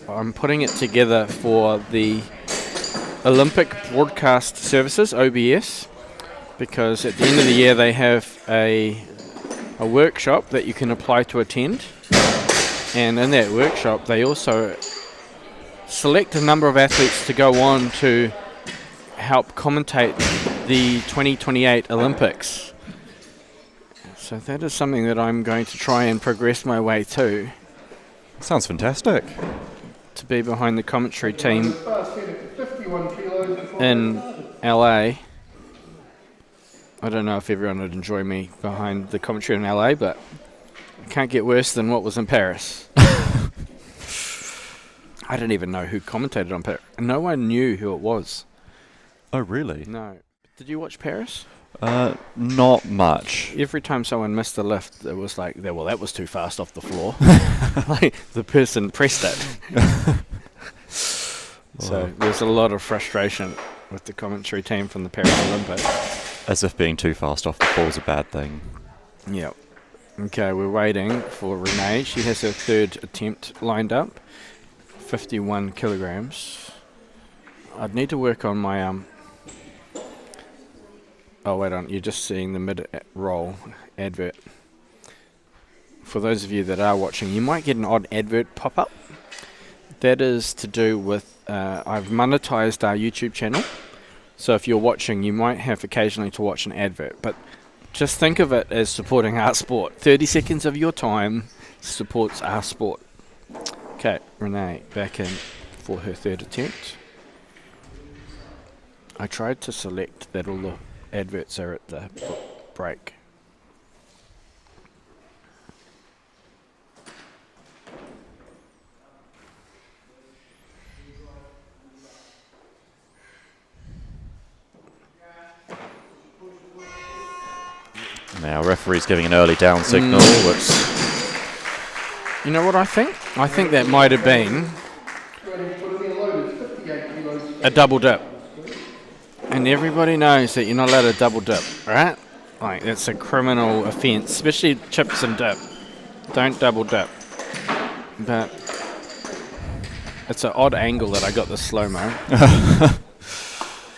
But I'm putting it together for the Olympic Broadcast Services, OBS, because at the end of the year they have a workshop that you can apply to attend. And in that workshop they also select a number of athletes to go on to help commentate the 2028 Olympics. So that is something that I'm going to try and progress my way to. Sounds fantastic. To be behind the commentary team in LA. I don't know if everyone would enjoy me behind the commentary in LA, but it can't get worse than what was in Paris. I didn't even know who commentated on Paris. No one knew who it was. Oh, really? No. Did you watch Paris? Not much. Every time someone missed the lift, it was like, well, that was too fast off the floor. Like, the person pressed it. So there's a lot of frustration with the commentary team from the Paralympics. As if being too fast off the ball is a bad thing. Yep. Okay, we're waiting for Renee. She has her third attempt lined up. 51 kilograms. I'd need to work on my oh, wait on. You're just seeing the mid-roll advert. For those of you that are watching, you might get an odd advert pop up. That is to do with I've monetized our YouTube channel. So if you're watching, you might have occasionally to watch an advert. But just think of it as supporting our sport. 30 seconds of your time supports our sport. Okay, Renee back in for her third attempt. I tried to select that all the adverts are at the break. Now, referee's giving an early down signal. You know what I think? I think that might have been a double dip. And everybody knows that you're not allowed to double dip, right? Like, that's a criminal offence, especially chips and dip. Don't double dip. But it's an odd angle that I got the slow-mo.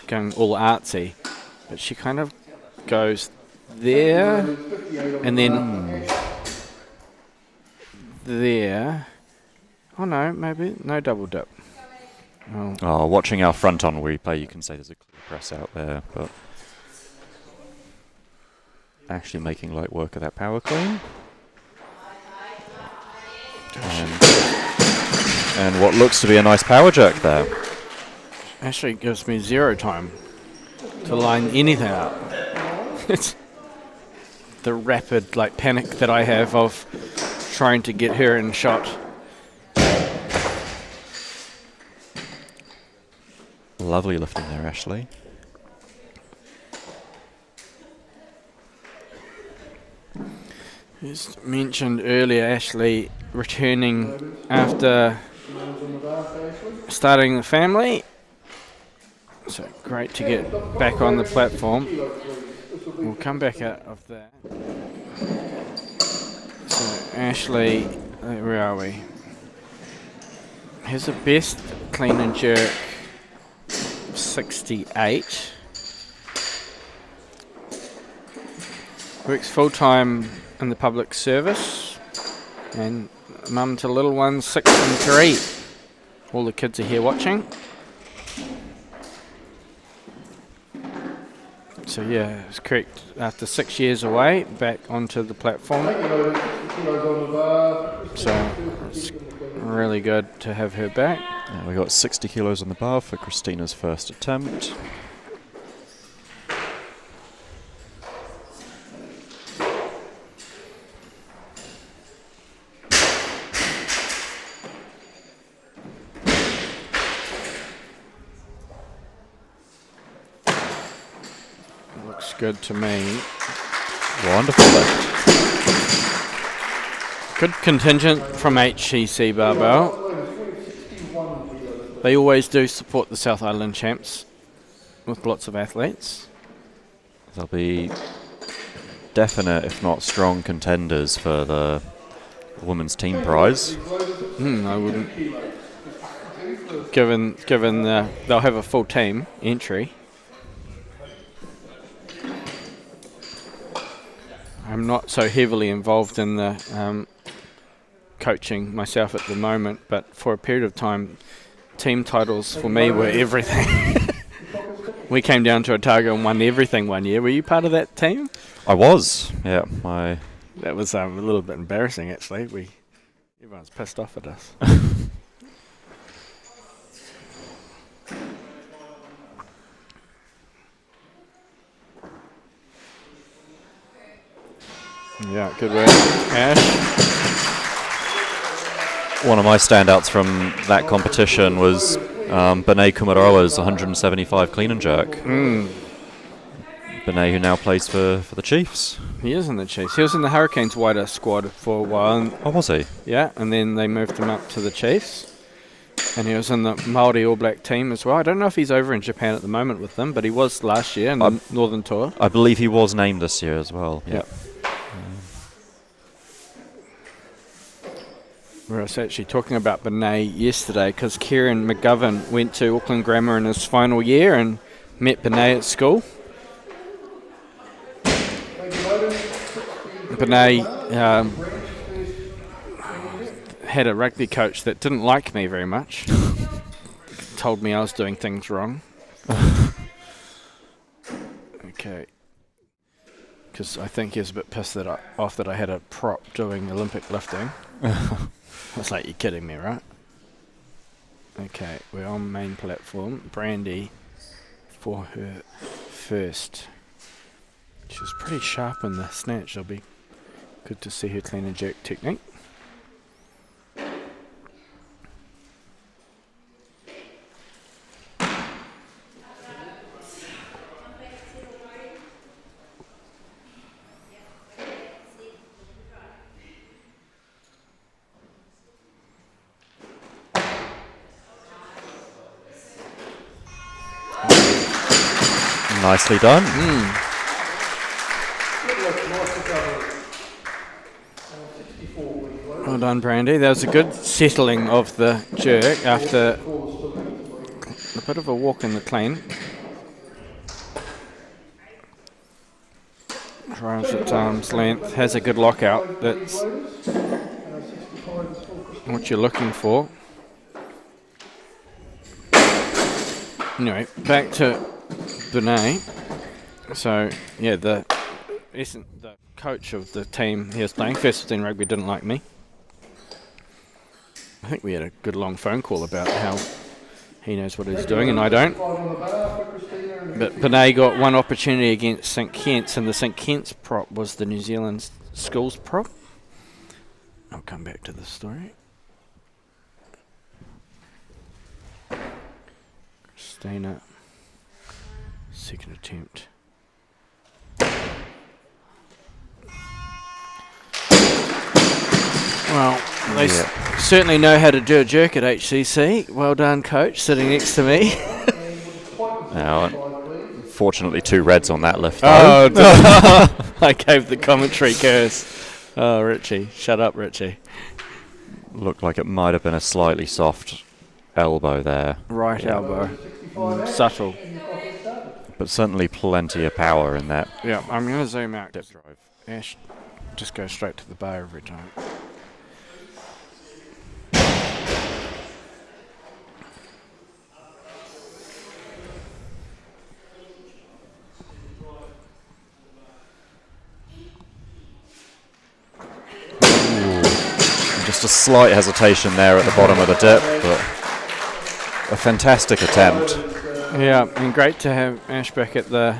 Going all artsy. But she kind of goes there, and then there. Oh no, maybe no double dip. Oh, watching our front on replay, you can say there's a clear press out there, but actually making light work of that power clean. And what looks to be a nice power jerk there. Actually gives me zero time to line anything up. It's the rapid panic that I have of trying to get her in shot. Lovely lifting there, Ashley. As mentioned earlier, Ashley returning after starting the family. So great to get back on the platform. We'll come back out of that. So Ashley, where are we? Has a best clean and jerk 68. Works full-time in the public service. And mum to little ones, 6 and 3. All the kids are here watching. So yeah, it's correct. After 6 years away, back onto the platform. So it's really good to have her back. Yeah, we got 60 kilos on the bar for Christina's first attempt. Looks good to me. Wonderful lift. Good contingent from HCC Barbell. They always do support the South Island champs with lots of athletes. They'll be definite, if not strong, contenders for the women's team prize. I wouldn't. Given they'll have a full team entry. I'm not so heavily involved in the coaching myself at the moment, but for a period of time, team titles for me were everything. We came down to Otago and won everything one year. Were you part of that team? I was, yeah. That was a little bit embarrassing, actually. Everyone's pissed off at us. Yeah, good work, Ash. One of my standouts from that competition was Benet Kumarawa's 175 clean and jerk. Benet, who now plays for the Chiefs. He is in the Chiefs. He was in the Hurricanes wider squad for a while. Oh, was he? Yeah, and then they moved him up to the Chiefs. And he was in the Māori All Black team as well. I don't know if he's over in Japan at the moment with them, but he was last year in the Northern Tour. I believe he was named this year as well. Yep. We were actually talking about Benet yesterday because Kieran McGovern went to Auckland Grammar in his final year and met Benet at school. Benet had a rugby coach that didn't like me very much. Told me I was doing things wrong. Okay. Because I think he was a bit pissed off that I had a prop doing Olympic lifting. I was like, you're kidding me, right? Okay, we're on main platform. Brandy for her first. She was pretty sharp in the snatch. It'll be good to see her clean and jerk technique. Nicely done. Well done, Brandy. That was a good settling of the jerk after a bit of a walk in the clean. Drives at arm's length, has a good lockout. That's what you're looking for. Anyway, back to Benet. So, yeah, the coach of the team he was playing, First 15 Rugby, didn't like me. I think we had a good long phone call about how he knows what he's doing and I don't. But Benet got one opportunity against St Kitts, and the St Kitts prop was the New Zealand schools prop. I'll come back to this story. Christina, second attempt. Well, they certainly know how to do a jerk at HCC. Well done, coach, sitting next to me. Now, fortunately, 2 reds on that lift. Oh, I gave the commentary curse. Oh, Richie. Shut up, Richie. Looked like it might have been a slightly soft elbow there. Right elbow. Subtle. But certainly plenty of power in that. Yeah, I'm going to zoom out. Dip drive. Ash just goes straight to the bar every time. Just a slight hesitation there at the bottom of the dip, but a fantastic attempt. Yeah, and great to have Ash back at the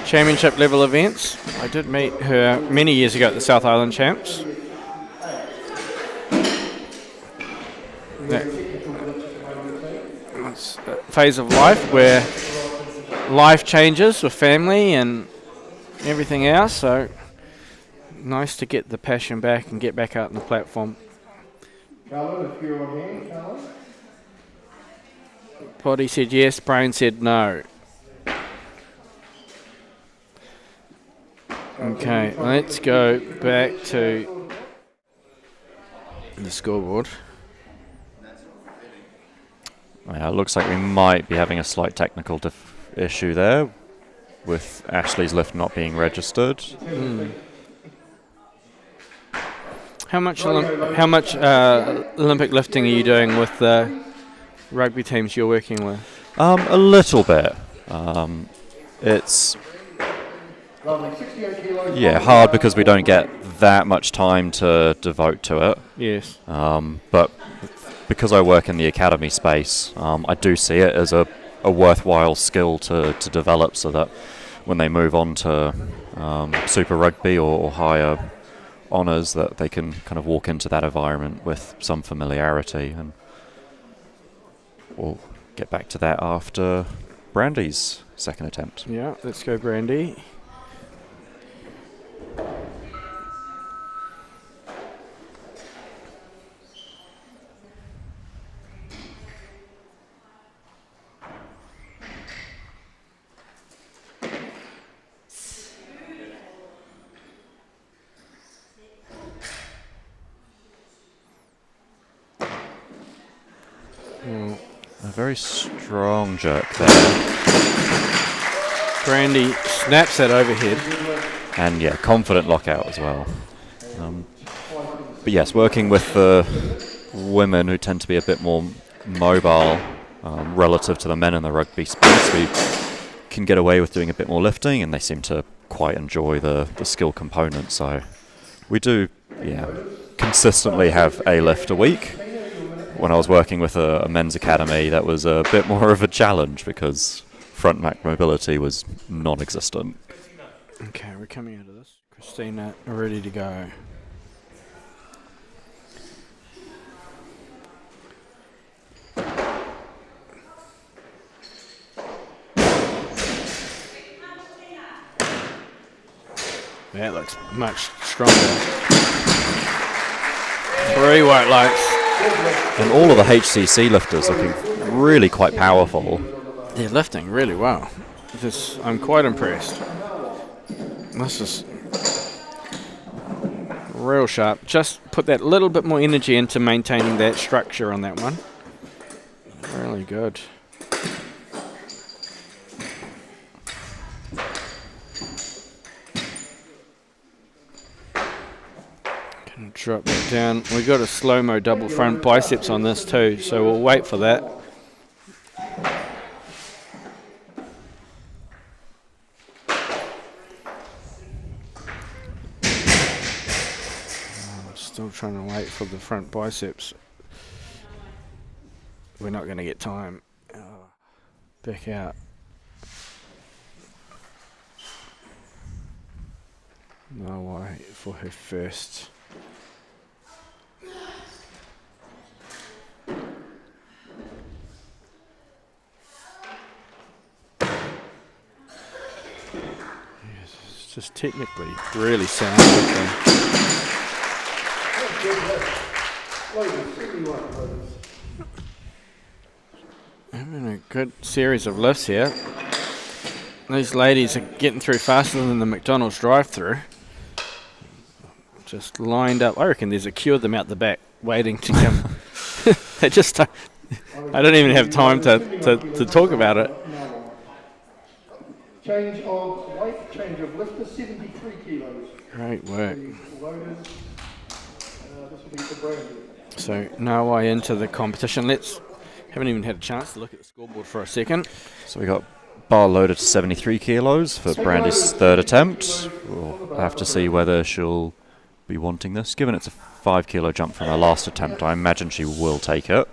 championship level events. I did meet her many years ago at the South Island Champs. It's a phase of life where life changes with family and everything else, so nice to get the passion back and get back out on the platform. Callum, if you're on hand, Callum. Potty said yes, Brain said no. Okay, let's go back to the scoreboard. Yeah, it looks like we might be having a slight technical issue there with Ashley's lift not being registered. How much Olympic lifting are you doing with the rugby teams you're working with? A little bit. It's hard because we don't get that much time to devote to it. Yes. But because I work in the academy space, I do see it as a worthwhile skill to develop, so that when they move on to Super Rugby or higher honours, that they can kind of walk into that environment with some familiarity. And we'll get back to that after Brandy's second attempt. Yeah, let's go, Brandy. very strong jerk there. Brandy snaps that overhead. And yeah, confident lockout as well. But yes, working with the women who tend to be a bit more mobile relative to the men in the rugby space, we can get away with doing a bit more lifting, and they seem to quite enjoy the skill component. So we do, consistently have a lift a week. When I was working with a men's academy, that was a bit more of a challenge because front back mobility was non-existent. Okay, we're coming out of this. Christina, ready to go. That looks much stronger. 3 white lights. And all of the HCC lifters looking really quite powerful. They're lifting really well. I'm quite impressed. This is real sharp. Just put that little bit more energy into maintaining that structure on that one. Really good. Gonna drop that down. We got a slow-mo double front biceps on this too, so we'll wait for that. Still trying to wait for the front biceps. We're not going to get time. Back out. No way for her first. Yes, it's just technically really sound. Having a good series of lifts here. These ladies are getting through faster than the McDonald's drive-through. Just lined up. I reckon there's a queue of them out the back waiting to come. They just I don't even have time to talk about it. Change of weight, change of lifter, 73 kilos. Great work. Loaded. This will be for Brandy. So now I into the competition. Haven't even had a chance to look at the scoreboard for a second. So we got bar loaded to 73 kilos for Brandy's third attempt. We'll have to see whether she'll be wanting this. Given it's a 5 kilo jump from her last attempt, I imagine she will take it.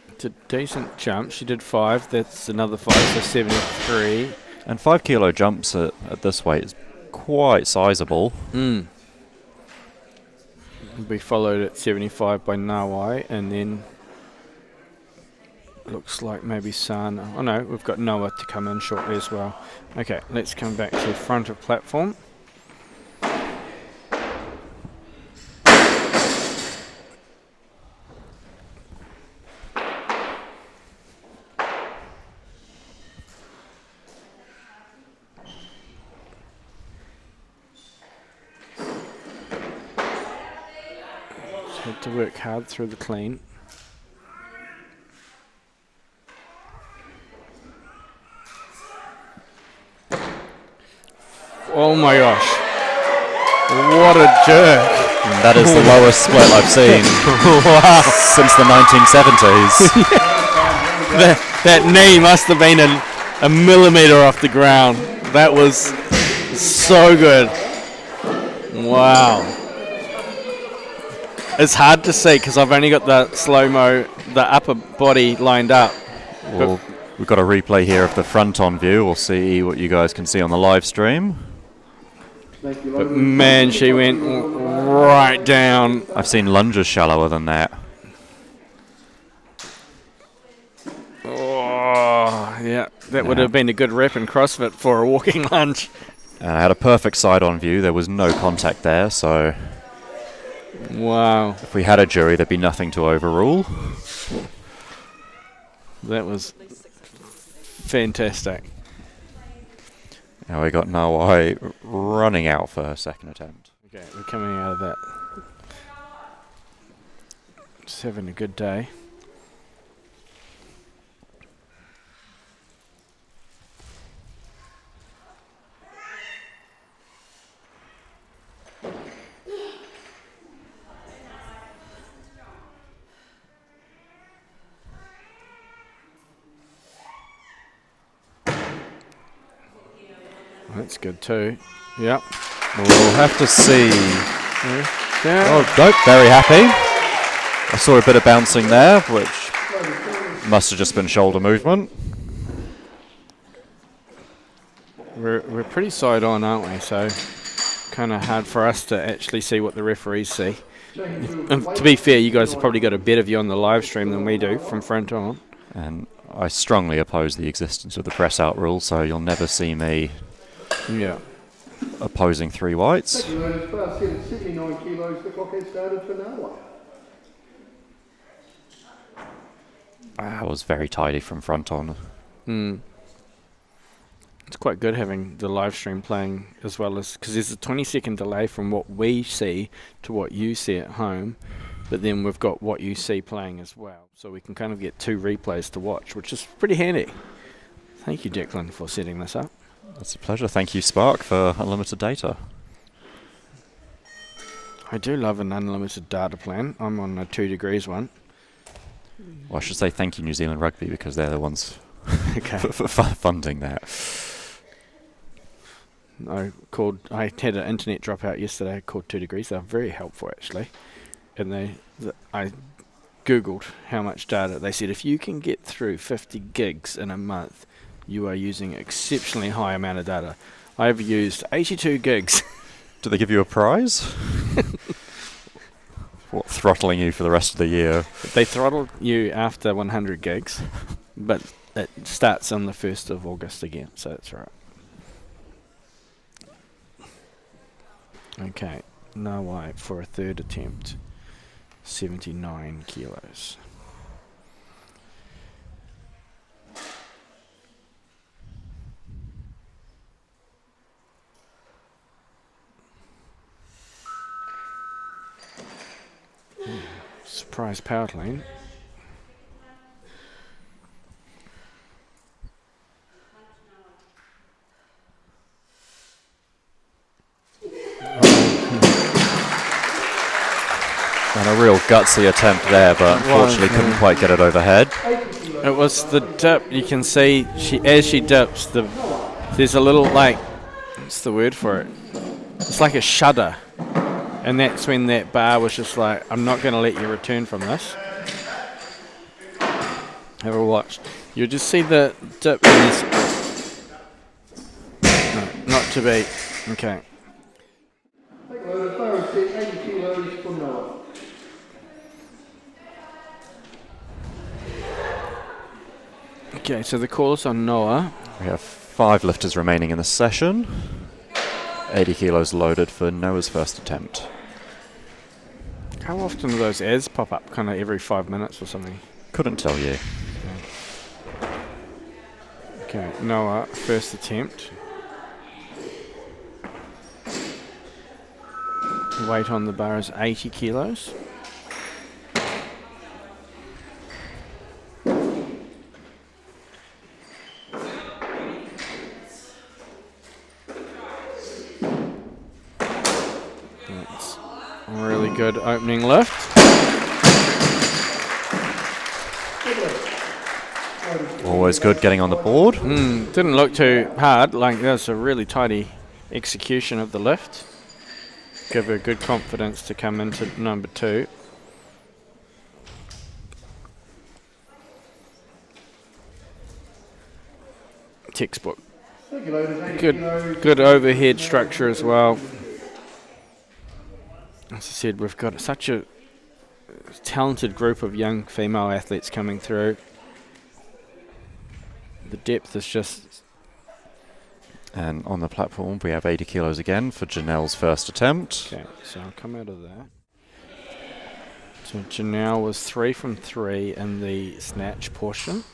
It's a decent jump. She did 5. That's another 5, so 73. And 5 kilo jumps at this weight is quite sizable. We followed at 75 by Nawai, and then looks like maybe Sana. Oh no, we've got Noah to come in shortly as well. Okay, let's come back to the front of platform. Had to work hard through the clean. Oh my gosh. What a jerk. And that is the lowest split I've seen since the 1970s. that knee must have been a millimeter off the ground. That was so good. Wow. It's hard to see because I've only got the slow-mo, the upper body lined up. Well, we've got a replay here of the front-on view. We'll see what you guys can see on the live stream. But man, she went right down. I've seen lunges shallower than that. Oh, yeah. That would have been a good rep in CrossFit for a walking lunge. And I had a perfect side-on view. There was no contact there, so... Wow. If we had a jury, there'd be nothing to overrule. That was fantastic. Now we got Nawai running out for her second attempt. Okay, we're coming out of that. Just having a good day. That's good too. Yep. We'll have to see. Yeah. Oh, nope, very happy. I saw a bit of bouncing there, which must have just been shoulder movement. We're pretty side on, aren't we? So kind of hard for us to actually see what the referees see. And to be fair, you guys have probably got a better view on the live stream than we do from front on. And I strongly oppose the existence of the press out rule, so you'll never see me opposing 3 whites. Thank you, Ernest. First hit at 79 kilos, the clock has started for Noah. That was very tidy from front on. It's quite good having the live stream playing as well as, because there's a 20-second delay from what we see to what you see at home, but then we've got what you see playing as well, so we can kind of get 2 replays to watch, which is pretty handy. Thank you, Declan, for setting this up. That's a pleasure. Thank you, Spark, for unlimited data. I do love an unlimited data plan. I'm on a 2 degrees one. Well, I should say thank you, New Zealand Rugby, because they're the ones Okay. for funding that. I had an internet dropout yesterday called 2 degrees. They were very helpful actually, and I googled how much data. They said if you can get through 50 gigs in a month, you are using an exceptionally high amount of data. I've used 82 gigs. Do they give you a prize? What, throttling you for the rest of the year? They throttle you after 100 gigs, but it starts on the 1st of August again, so that's right. Okay, no white for a 3rd attempt, 79 kilos. Surprise power clean. And a real gutsy attempt there, but unfortunately couldn't quite get it overhead. It was the dip. You can see as she dips, there's a little, like, what's the word for it? It's like a shudder. And that's when that bar was just like, I'm not going to let you return from this. Have a watch. You'll just see the dip. No, not to be. Okay. Thank you, Ernest. First hit 80 kilos for Noah. Okay, so the call is on Noah. We have 5 lifters remaining in the session. 80 kilos loaded for Noah's first attempt. How often do those ads pop up? Kind of every 5 minutes or something? Couldn't tell you. Okay, Noah, first attempt. Weight on the bar is 80 kilos. That's a really good opening lift. Always good getting on the board. Didn't look too hard, like that's a really tidy execution of the lift. Give her good confidence to come into number 2. Textbook. Good overhead structure as well. As I said, we've got such a talented group of young female athletes coming through. The depth is just... And on the platform we have 80 kilos again for Janelle's first attempt. Okay, so I'll come out of that. So Janelle was 3 from 3 in the snatch portion.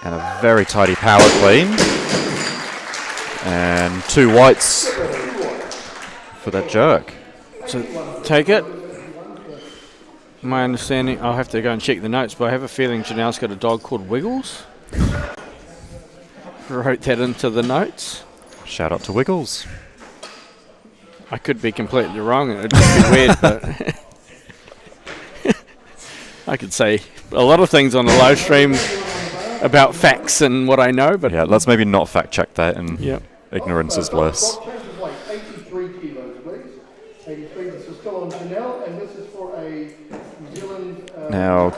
And a very tidy power clean. And 2 whites for that jerk. So take it. My understanding, I'll have to go and check the notes, but I have a feeling Janelle's got a dog called Wiggles. Wrote that into the notes. Shout out to Wiggles. I could be completely wrong, and it'd just be weird, but I could say a lot of things on the live stream about facts and what I know, but Yeah, let's maybe not fact check that, and yep. ignorance is bliss. Change of weight, 83 kilos, please. 83, this is still on Janelle, and this is for a New Zealand... Now,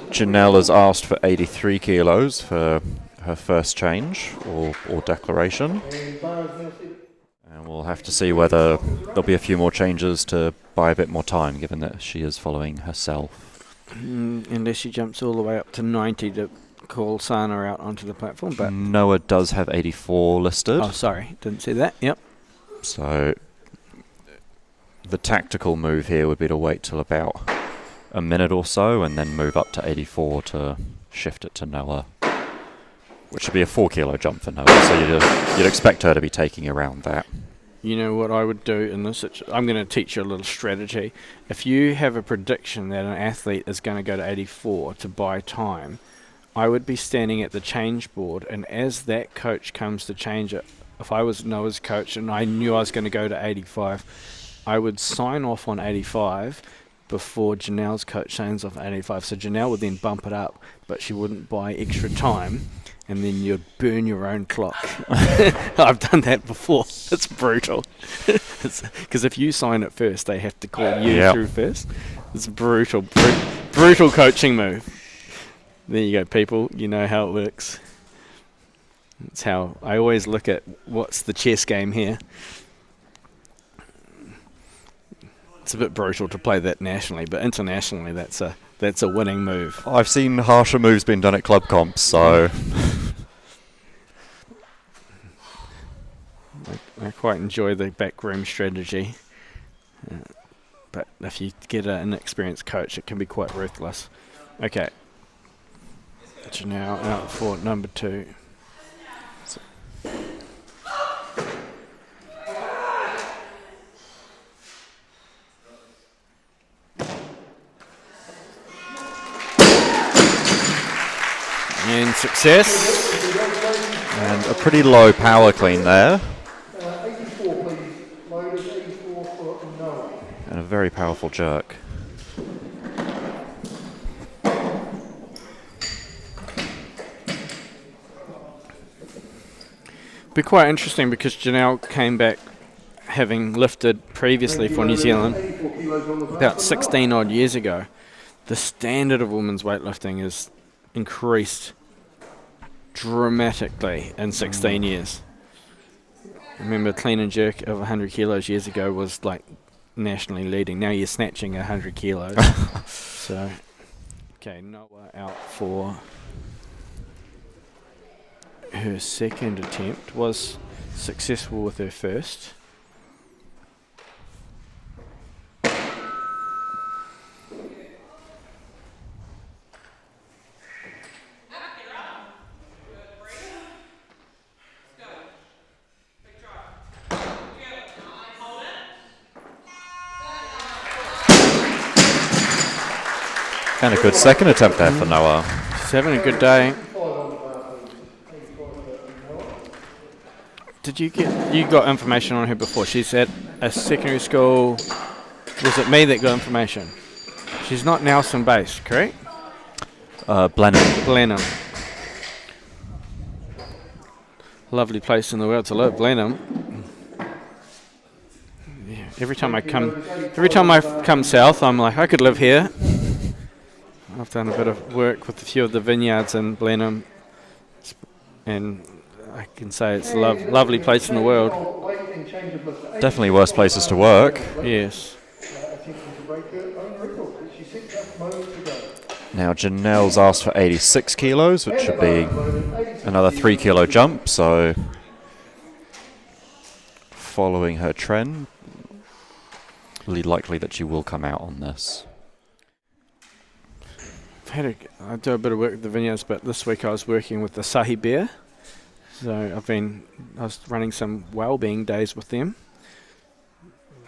Janelle has asked for 83 kilos for her first change or declaration. And we'll have to see whether there'll be a few more changes to buy a bit more time, given that she is following herself. Unless she jumps all the way up to 90 to call Sana out onto the platform. But Noah does have 84 listed. oh, sorry, didn't see that. Yep. So the tactical move here would be to wait till about a minute or so and then move up to 84 to shift it to Noah, which would be a 4 kilo jump for Noah. So you'd expect her to be taking around that. You know what I would do in this situation? I'm going to teach you a little strategy. If you have a prediction that an athlete is going to go to 84 to buy time, I would be standing at the change board, and as that coach comes to change it, if I was Noah's coach and I knew I was going to go to 85, I would sign off on 85 before Janelle's coach signs off 85. So Janelle would then bump it up, but she wouldn't buy extra time, and then you'd burn your own clock. I've done that before. It's brutal. Because if you sign it first, they have to call you through first. It's brutal. Brutal coaching move. There you go, people. You know how it works. It's how I always look at what's the chess game here. It's a bit brutal to play that nationally, but internationally that's a winning move. I've seen harsher moves being done at club comps, so I quite enjoy the backroom strategy, but if you get an inexperienced coach, it can be quite ruthless. Okay, Janelle out for number 2. And success. and a pretty low power clean there. 84, please. Load is 84 for Noah. And a very powerful jerk. Be quite interesting because Janelle came back having lifted previously for New Zealand about 16 odd years ago. The standard of women's weightlifting is increased dramatically in 16 years. I remember clean and jerk of 100 kilos years ago was like nationally leading. Now you're snatching 100 kilos. So, okay, Noah out for her second attempt, was successful with her first. And a good second attempt there for Noah. She's having a good day. Did you got information on her before? She's at a secondary school. Was it me that got information? She's not Nelson based, correct? Blenheim. Lovely place in the world to live, Blenheim. Yeah, every time I come south, I'm like, I could live here. I've done a bit of work with a few of the vineyards in Blenheim, and I can say it's a lovely place in the world. Definitely worse places to work. Yes. Now Janelle's asked for 86 kilos, which should be another 3 kilo jump, so following her trend, really likely that she will come out on this. I do a bit of work with the vineyards, but this week I was working with the Sahi Bear. So I was running some well-being days with them,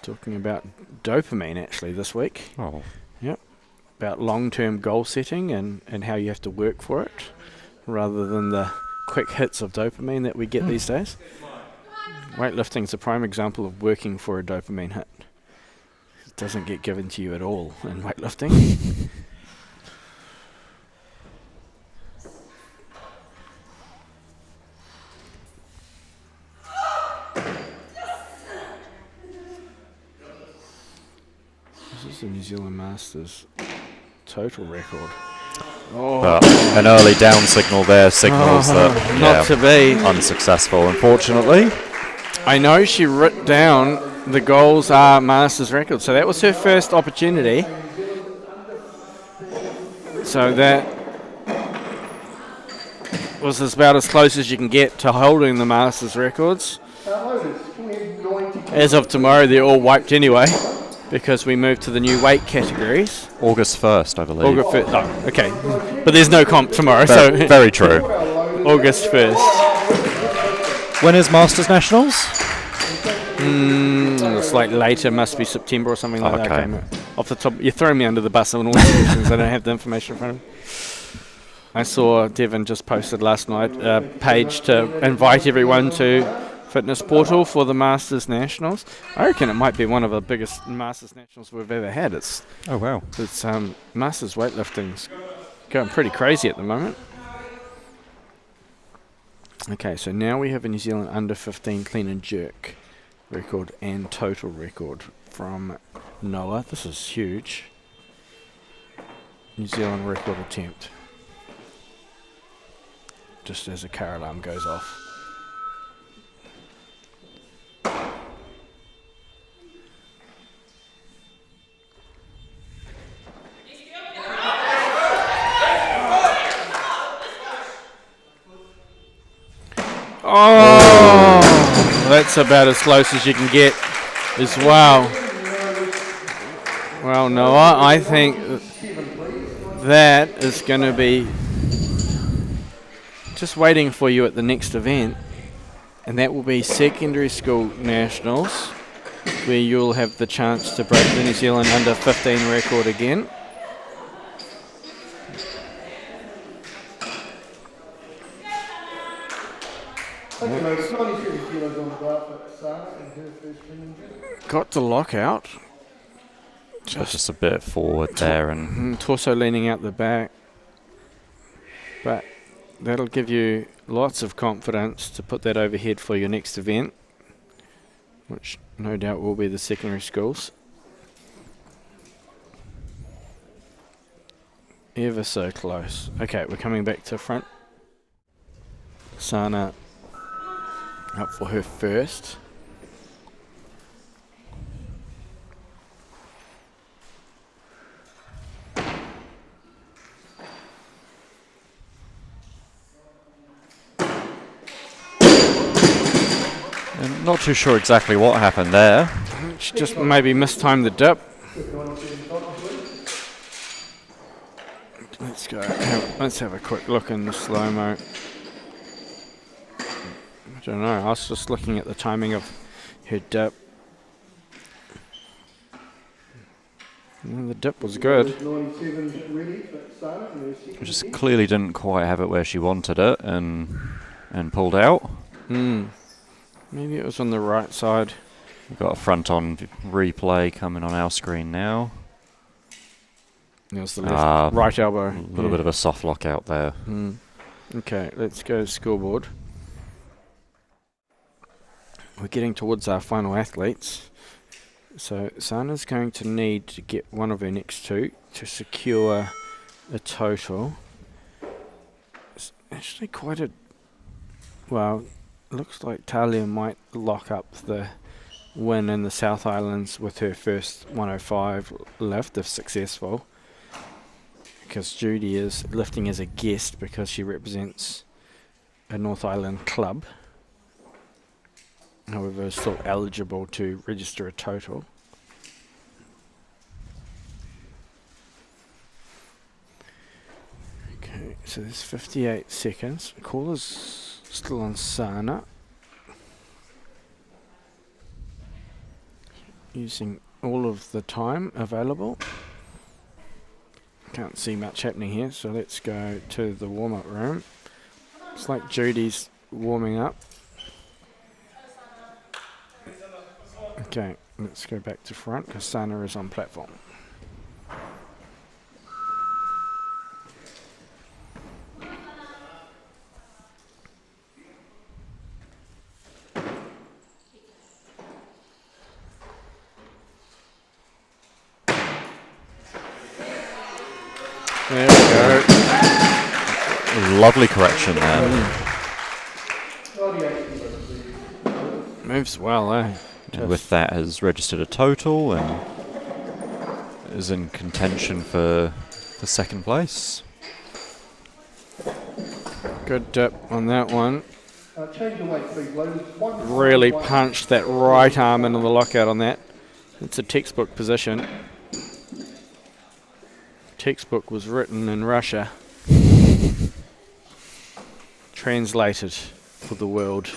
talking about dopamine actually this week. Oh. Yep. About long-term goal setting and how you have to work for it, rather than the quick hits of dopamine that we get these days. Weightlifting is a prime example of working for a dopamine hit. It doesn't get given to you at all in weightlifting. This is the New Zealand Masters total record. Oh, But an early down signal there signals that not to be. Unsuccessful, unfortunately. I know she wrote down the goals are Masters record, so that was her first opportunity. So that was about as close as you can get to holding the Masters records. As of tomorrow, they're all wiped anyway, because we moved to the new weight categories. August 1st, I believe. August 1st, oh, okay. But there's no comp tomorrow, so... Very true. August 1st. When is Masters Nationals? It's like later, must be September or something like that. Okay. I don't know. Off the top, you're throwing me under the bus on all these questions. I don't have the information in front of me. I saw Devon just posted last night a page to invite everyone to Fitness Portal for the Masters Nationals. I reckon it might be one of the biggest Masters Nationals we've ever had. It's Masters weightlifting's going pretty crazy at the moment. Okay, so now we have a New Zealand under 15 clean and jerk record and total record from Noah. This is huge. New Zealand record attempt. Just as a car alarm goes off. Oh, that's about as close as you can get as well. Well, Noah, I think that is going to be just waiting for you at the next event, and that will be secondary school nationals, where you'll have the chance to break the New Zealand under 15 record again. Got the lockout. Just a bit forward there, and torso leaning out the back. But that'll give you lots of confidence to put that overhead for your next event, which no doubt will be the secondary schools. Ever so close. Okay, we're coming back to front. Sana up for her first. I'm not too sure exactly what happened there. She just maybe mistimed the dip. Let's go. Let's have a quick look in the slow-mo. I don't know. I was just looking at the timing of her dip. The dip was good. Just clearly didn't quite have it where she wanted it, and pulled out. Maybe it was on the right side. We've got a front-on replay coming on our screen now. There's the left, right elbow. A little bit of a soft lock out there. Okay, let's go scoreboard. We're getting towards our final athletes. So Sana's going to need to get one of her next two to secure a total. It's actually quite a... Well, looks like Talia might lock up the win in the South Islands with her first 105 lift if successful. Because Judy is lifting as a guest because she represents a North Island club. However, still eligible to register a total. Okay, so there's 58 seconds. Caller's still on Sana. Using all of the time available. Can't see much happening here, so let's go to the warm-up room. It's like Judy's warming up. Okay, let's go back to front because Sana is on platform. There we go. Lovely correction there. Moves well, eh? And with that has registered a total and is in contention for second place. Good dip on that one. Change your weight, please, ladies. Really punched that right arm into the lockout on that. It's a textbook position. Textbook was written in Russia. Translated for the world.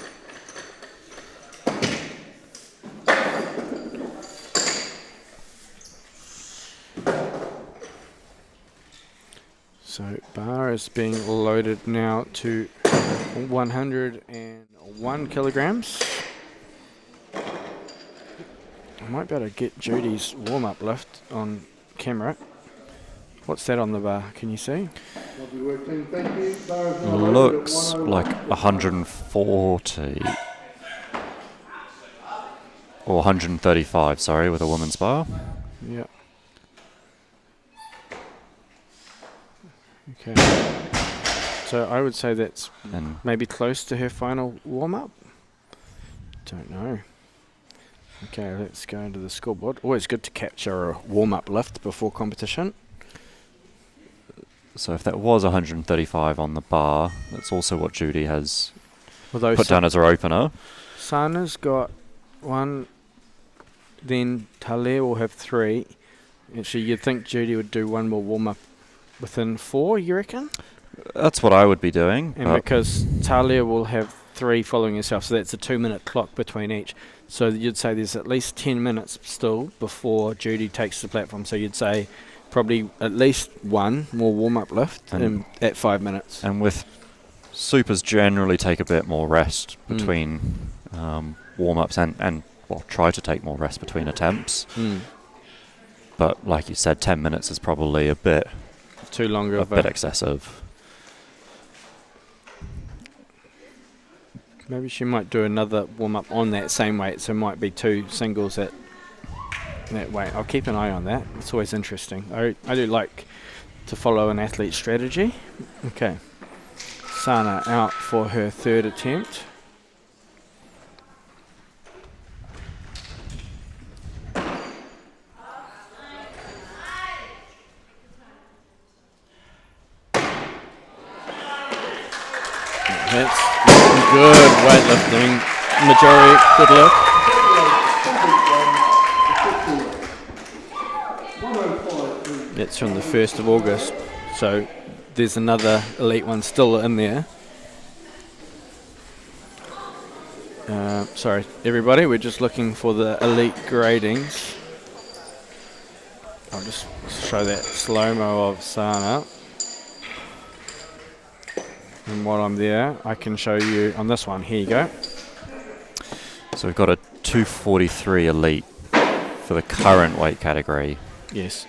So bar is being loaded now to 101 kilograms. I might be able to get Judy's warm-up lift on camera. What's that on the bar? Can you see? Lovely work, team. Thank you. Bar is now loaded at Looks 101. like 140 or 135, sorry, with a woman's bar. Yeah. Okay. So I would say that's And maybe close to her final warm-up. Don't know. Okay, let's go into the scoreboard. Always good to capture a warm-up lift before competition. so if that was 135 on the bar, that's also what Judy has Although put down as her opener. Sana's got one, then Talia will have 3. Actually, you'd think Judy would do one more warm-up within 4, you reckon? That's what I would be doing. And but because Talia will have 3 following herself, so that's a 2-minute clock between each. So you'd say there's at least 10 minutes still before Judy takes the platform. So you'd say probably at least one more warm-up lift at 5 minutes. and with supers generally take a bit more rest between warm-ups and well, try to take more rest between attempts. But like you said, 10 minutes is probably a bit Too long of bit excessive. Maybe she might do another warm-up on that same weight, so it might be 2 singles at that weight. I'll keep an eye on that. It's always interesting. I do like to follow an athlete's strategy. Okay. Sana out for her 3rd attempt. That's good weightlifting. Majority, good lift. That's from the 1st of August. So there's another elite one still in there. Sorry, everybody, we're just looking for the elite gradings. I'll just show that slow-mo of Sana. And while I'm there, I can show you on this one. Here you go. So we've got a 243 elite for the current weight category. Yes.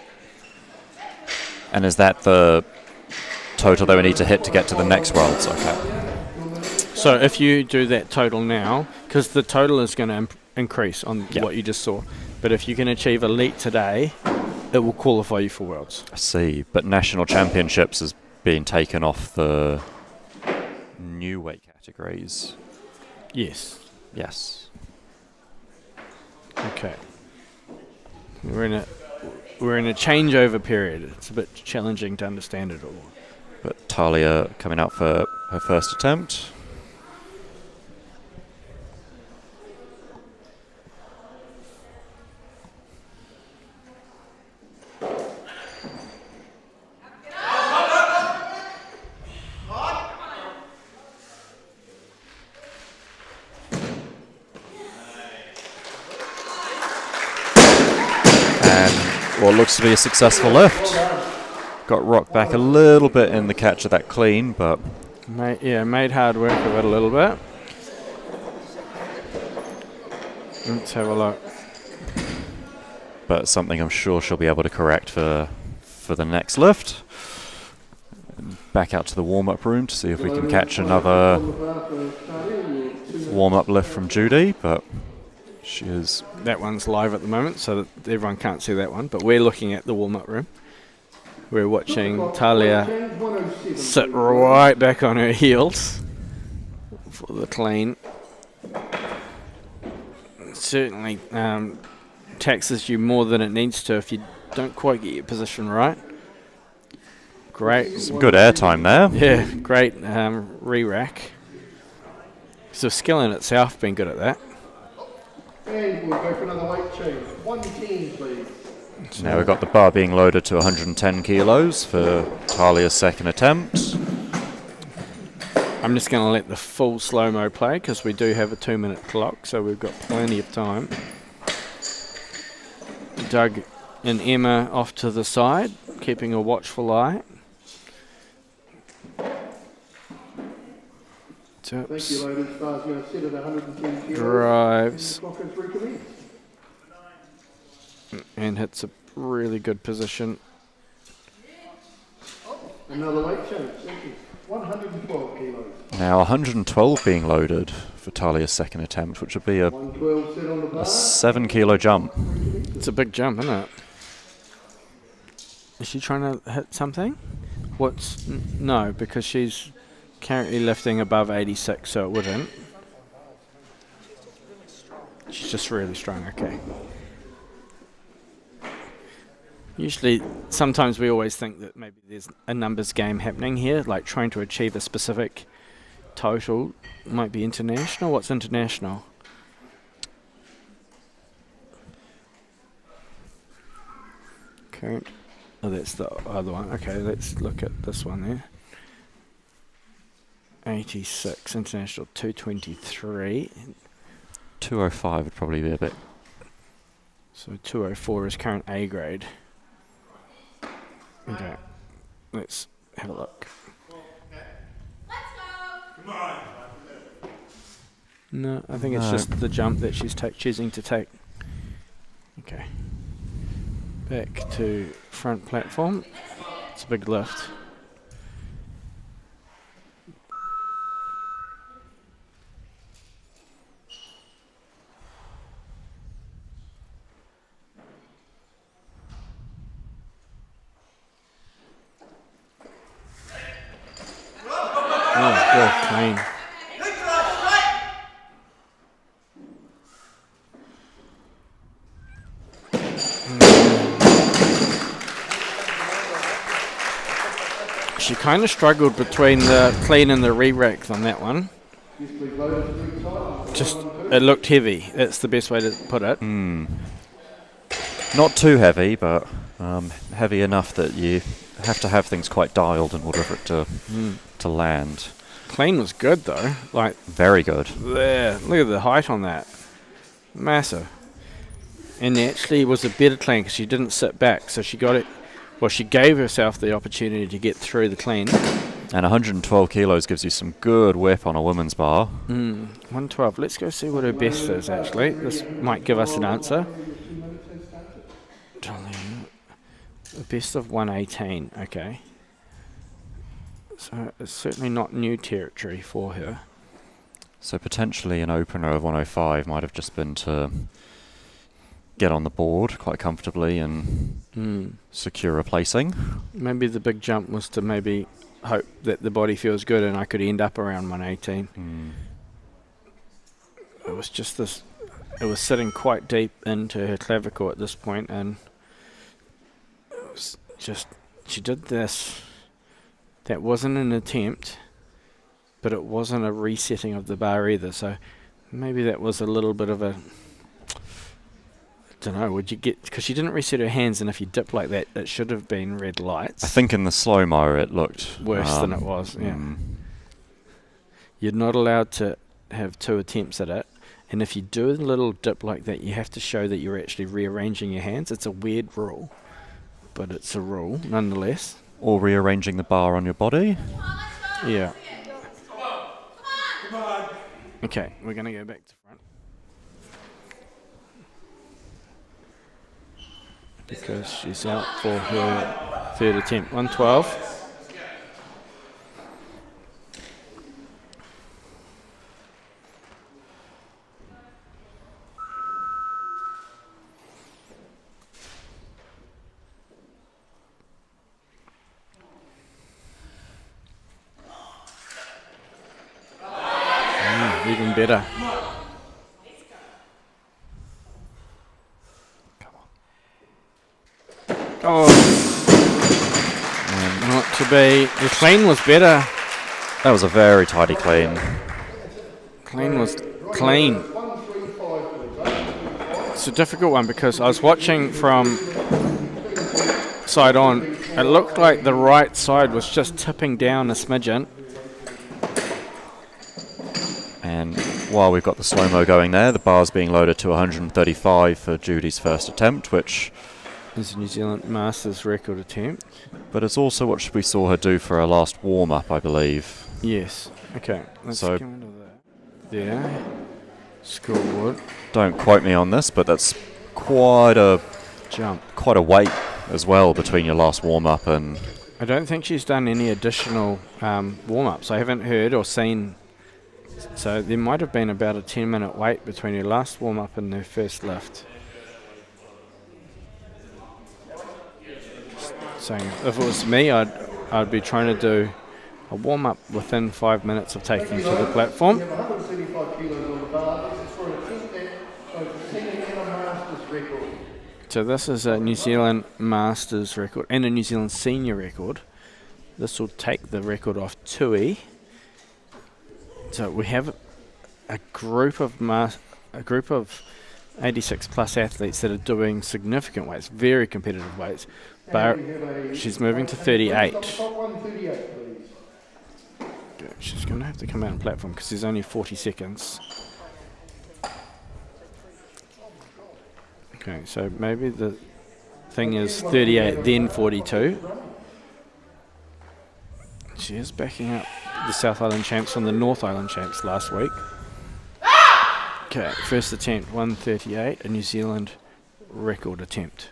And is that the total that we need to hit to get to the next Worlds? Okay. So if you do that total now, because the total is going to increase on what you just saw, but if you can achieve elite today, it will qualify you for Worlds. I see. But national championships is being taken off the new weight categories. Yes. Yes. Okay. We're in a changeover period. It's a bit challenging to understand it all. But Talia coming out for her 1st attempt. What looks to be a successful lift. Got rocked back a little bit in the catch of that clean, but made hard work of it a little bit. Let's have a look. but something I'm sure she'll be able to correct for the next lift. Back out to the warm-up room to see if we can catch another warm-up lift from Judy, but she is... That one's live at the moment, so that everyone can't see that one, but we're looking at the warm-up room. We're watching Talia sit right back on her heels for the clean. It certainly taxes you more than it needs to if you don't quite get your position right. Great. Some good air time there. Yeah, great re-rack. So skill in itself, been good at that. And we'll go for another weight change. 110, please. So now we've got the bar being loaded to 110 kilos for Talia's second attempt. I'm just going to let the full slow-mo play because we do have a 2-minute clock, so we've got plenty of time. Doug and Emma off to the side, keeping a watchful eye. Thank you, ladies. Bar's going to sit at 110 kilos. Drives. And the clock has recommenced. And hits a really good position. Another weight change. Thank you. 112 kilos. Now 112 being loaded for Talia's second attempt, which would be a 112 set on the bar. 7 kilo jump. It's a big jump, isn't it? Is she trying to hit something? No, because she's currently lifting above 86, so it wouldn't. She's just really strong, okay. Usually, sometimes we always think that maybe there's a numbers game happening here, like trying to achieve a specific total. Might be international. What's international? Current. Oh, that's the other one. Okay, let's look at this one there. 86, international 223. 205 would probably be a bit. So 204 is current A grade. Okay, let's have a look. No, I think it's just the jump that she's choosing to take. Okay. Back to front platform. It's a big lift. Oh, good, clean. She kind of struggled between the clean and the re-rack on that one. Just, it looked heavy. That's the best way to put it. Not too heavy, but heavy enough that you have to have things quite dialed in order for it to land. Clean was good though. Like very good. There, look at the height on that. Massive. And actually was a better clean because she didn't sit back, so she got it. Well, she gave herself the opportunity to get through the clean. And 112 kilos gives you some good whip on a women's bar. 112. Let's go see what her best is, actually. This might give us an answer. The best of 118. Okay. So it's certainly not new territory for her. So potentially an opener of 105 might have just been to get on the board quite comfortably and secure a placing. Maybe the big jump was to maybe hope that the body feels good and I could end up around 118. It was just this, it was sitting quite deep into her clavicle at this point, and it was just, she did this. That wasn't an attempt, but it wasn't a resetting of the bar either, so maybe that was a little bit of a, I don't know, would you get, because she didn't reset her hands, and if you dip like that, it should have been red lights. I think in the slow-mo it looked worse than it was, yeah. You're not allowed to have 2 attempts at it, and if you do a little dip like that, you have to show that you're actually rearranging your hands. It's a weird rule, but it's a rule nonetheless. Or rearranging the bar on your body. Yeah. Okay, we're going to go back to front. because she's out for her third attempt. 112. Even better. Oh, not to be. The clean was better. That was a very tidy clean. Clean was clean. It's a difficult one because I was watching from side on. It looked like the right side was just tipping down a smidgen. And while we've got the slow-mo going there, the bar's being loaded to 135 for Judy's first attempt, which is a New Zealand Masters record attempt. But it's also what we saw her do for her last warm-up, I believe. Yes. Okay. Let's go into that. Yeah. Scoreboard. Don't quote me on this, but that's quite a jump, quite a weight as well between your last warm-up and. I don't think she's done any additional warm-ups. I haven't heard or seen. So there might have been about a 10-minute wait between her last warm-up and her first lift. Saying if it was me, I'd be trying to do a warm-up within 5 minutes of taking to the platform. So this is a New Zealand Masters record and a New Zealand Senior record. This will take the record off Tui. So we have a group of 86 plus athletes that are doing significant weights, very competitive weights. But she's moving to 38. She's going to have to come out on platform because there's only 40 seconds. Okay, so maybe the thing is 38, then 42. She is backing up the South Island champs from the North Island champs last week. Okay, first attempt, 138, a New Zealand record attempt.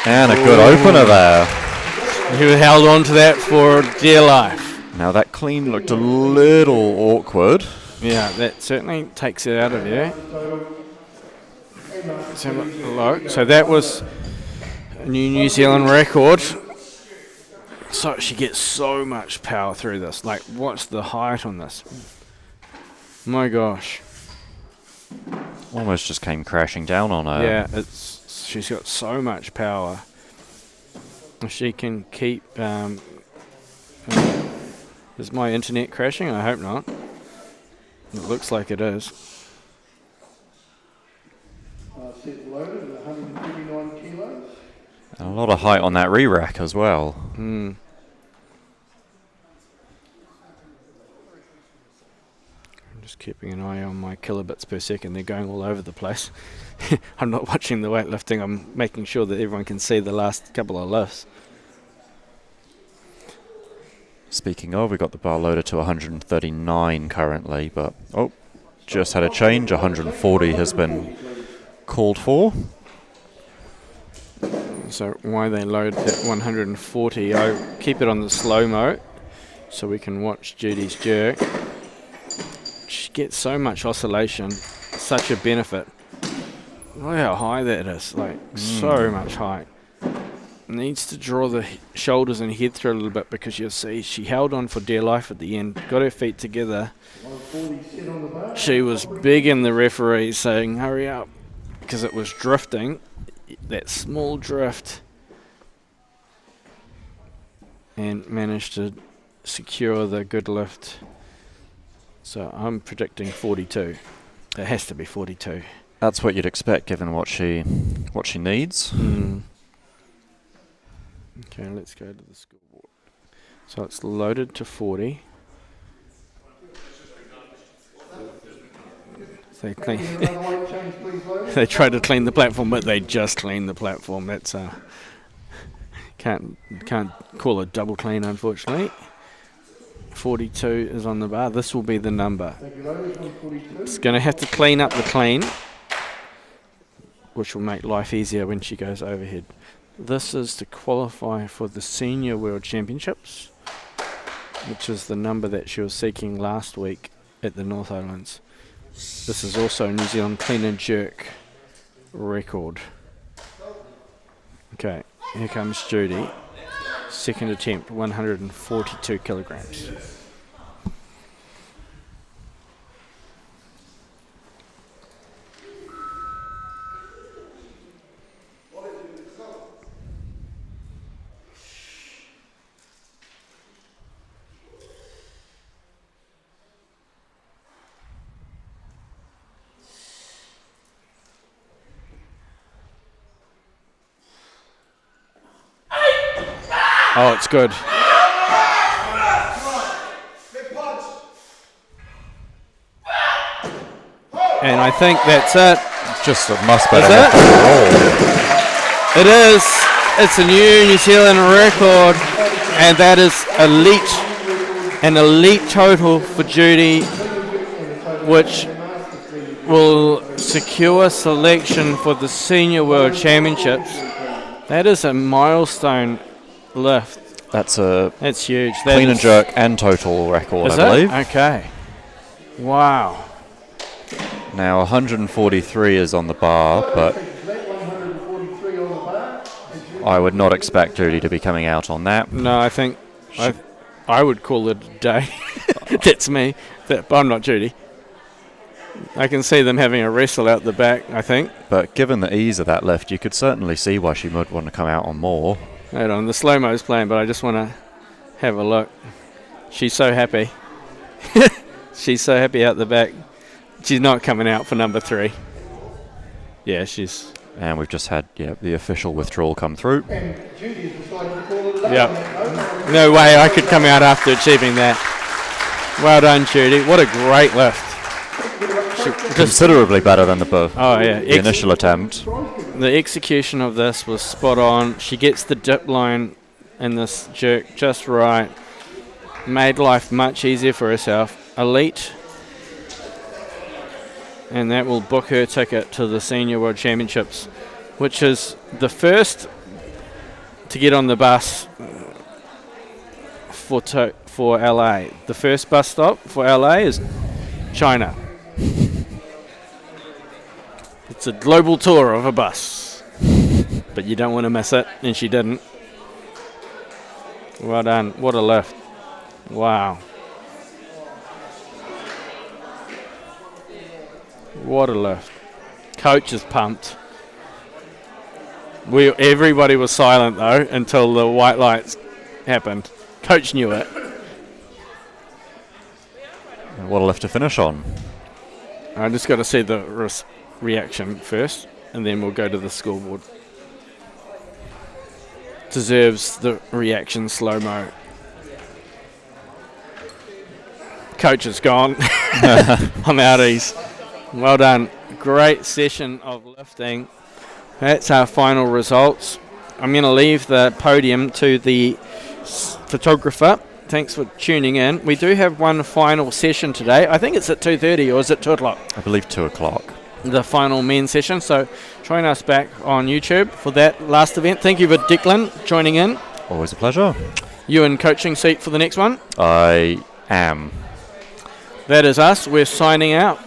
And a good opener there. He held on to that for dear life. Now that clean looked a little awkward. Yeah, that certainly takes it out of you. Let's have a look. So that was a New Zealand record. So she gets so much power through this. Like, what's the height on this? My gosh. Almost just came crashing down on her. Yeah, she's got so much power. If she can keep... is my internet crashing? I hope not. It looks like it is. Set loaded at 139 kilos. And a lot of height on that re-rack as well. I'm just keeping an eye on my kilobits per second. They're going all over the place. I'm not watching the weightlifting. I'm making sure that everyone can see the last couple of lifts. Speaking of, we got the bar loaded to 139 currently, but just had a change. 140 has been called for. So why they load at 140, I'll keep it on the slow-mo so we can watch Judy's jerk. She gets so much oscillation, such a benefit. Look how high that is, like so much height. Needs to draw the shoulders and head through a little bit because you'll see she held on for dear life at the end, got her feet together. She was begging the referee saying hurry up because it was drifting, that small drift, and managed to secure the good lift. So I'm predicting 42. It has to be 42. That's what you'd expect given what she needs. Okay, let's go to the scoreboard. So it's loaded to 40. They clean. Another weight change, please, Logan. They try to clean the platform, but they just clean the platform. That's can't call it double clean, unfortunately. 42 is on the bar. This will be the number. Thank you, Logan. 142. It's going to have to clean up the clean, which will make life easier when she goes overhead. This is to qualify for the Senior World Championships, which is the number that she was seeking last week at the North Islands. This is also New Zealand clean and jerk record. Okay, here comes Judy. Second attempt, 142 kilograms. Oh, it's good. And I think that's it. Just a must better. Is it? It is. It's a new New Zealand record, and that is elite. An elite total for Judy, which will secure selection for the Senior World Championships. That is a milestone lift. That's huge. Clean and jerk and total record, I believe. Okay. Wow. Now 143 is on the bar, but I would not expect Judy to be coming out on that. No, I think I would call it a day. That's me. But I'm not Judy. I can see them having a wrestle out the back, I think. But given the ease of that lift, you could certainly see why she would want to come out on more. Hold on, the slow-mo's playing, but I just want to have a look. She's so happy. She's so happy out the back. She's not coming out for number 3. Yeah, she's... And we've just had the official withdrawal come through. And Judy's decided to call it a day. Yep. No way I could come out after achieving that. Well done, Judy. What a great lift. Considerably better than the initial attempt. The execution of this was spot on. She gets the dip line in this jerk just right. Made life much easier for herself. Elite. And that will book her ticket to the Senior World Championships, which is the first to get on the bus for LA. The first bus stop for LA is China. It's a global tour of a bus, but you don't want to miss it, and she didn't. Well done. What a lift. Wow. What a lift. Coach is pumped. Everybody was silent, though, until the white lights happened. Coach knew it. What a lift to finish on. I just got to see the reaction first, and then we'll go to the scoreboard. Deserves the reaction slow-mo. Coach is gone. I'm outies. Well done. Great session of lifting. That's our final results. I'm going to leave the podium to the photographer. Thanks for tuning in. We do have one final session today. I think it's at 2:30, or is it 2 o'clock? I believe 2 o'clock. The final men's session. So join us back on YouTube for that last event. Thank you for Declan joining in. Always a pleasure. You in coaching seat for the next one? I am. That is us. We're signing out.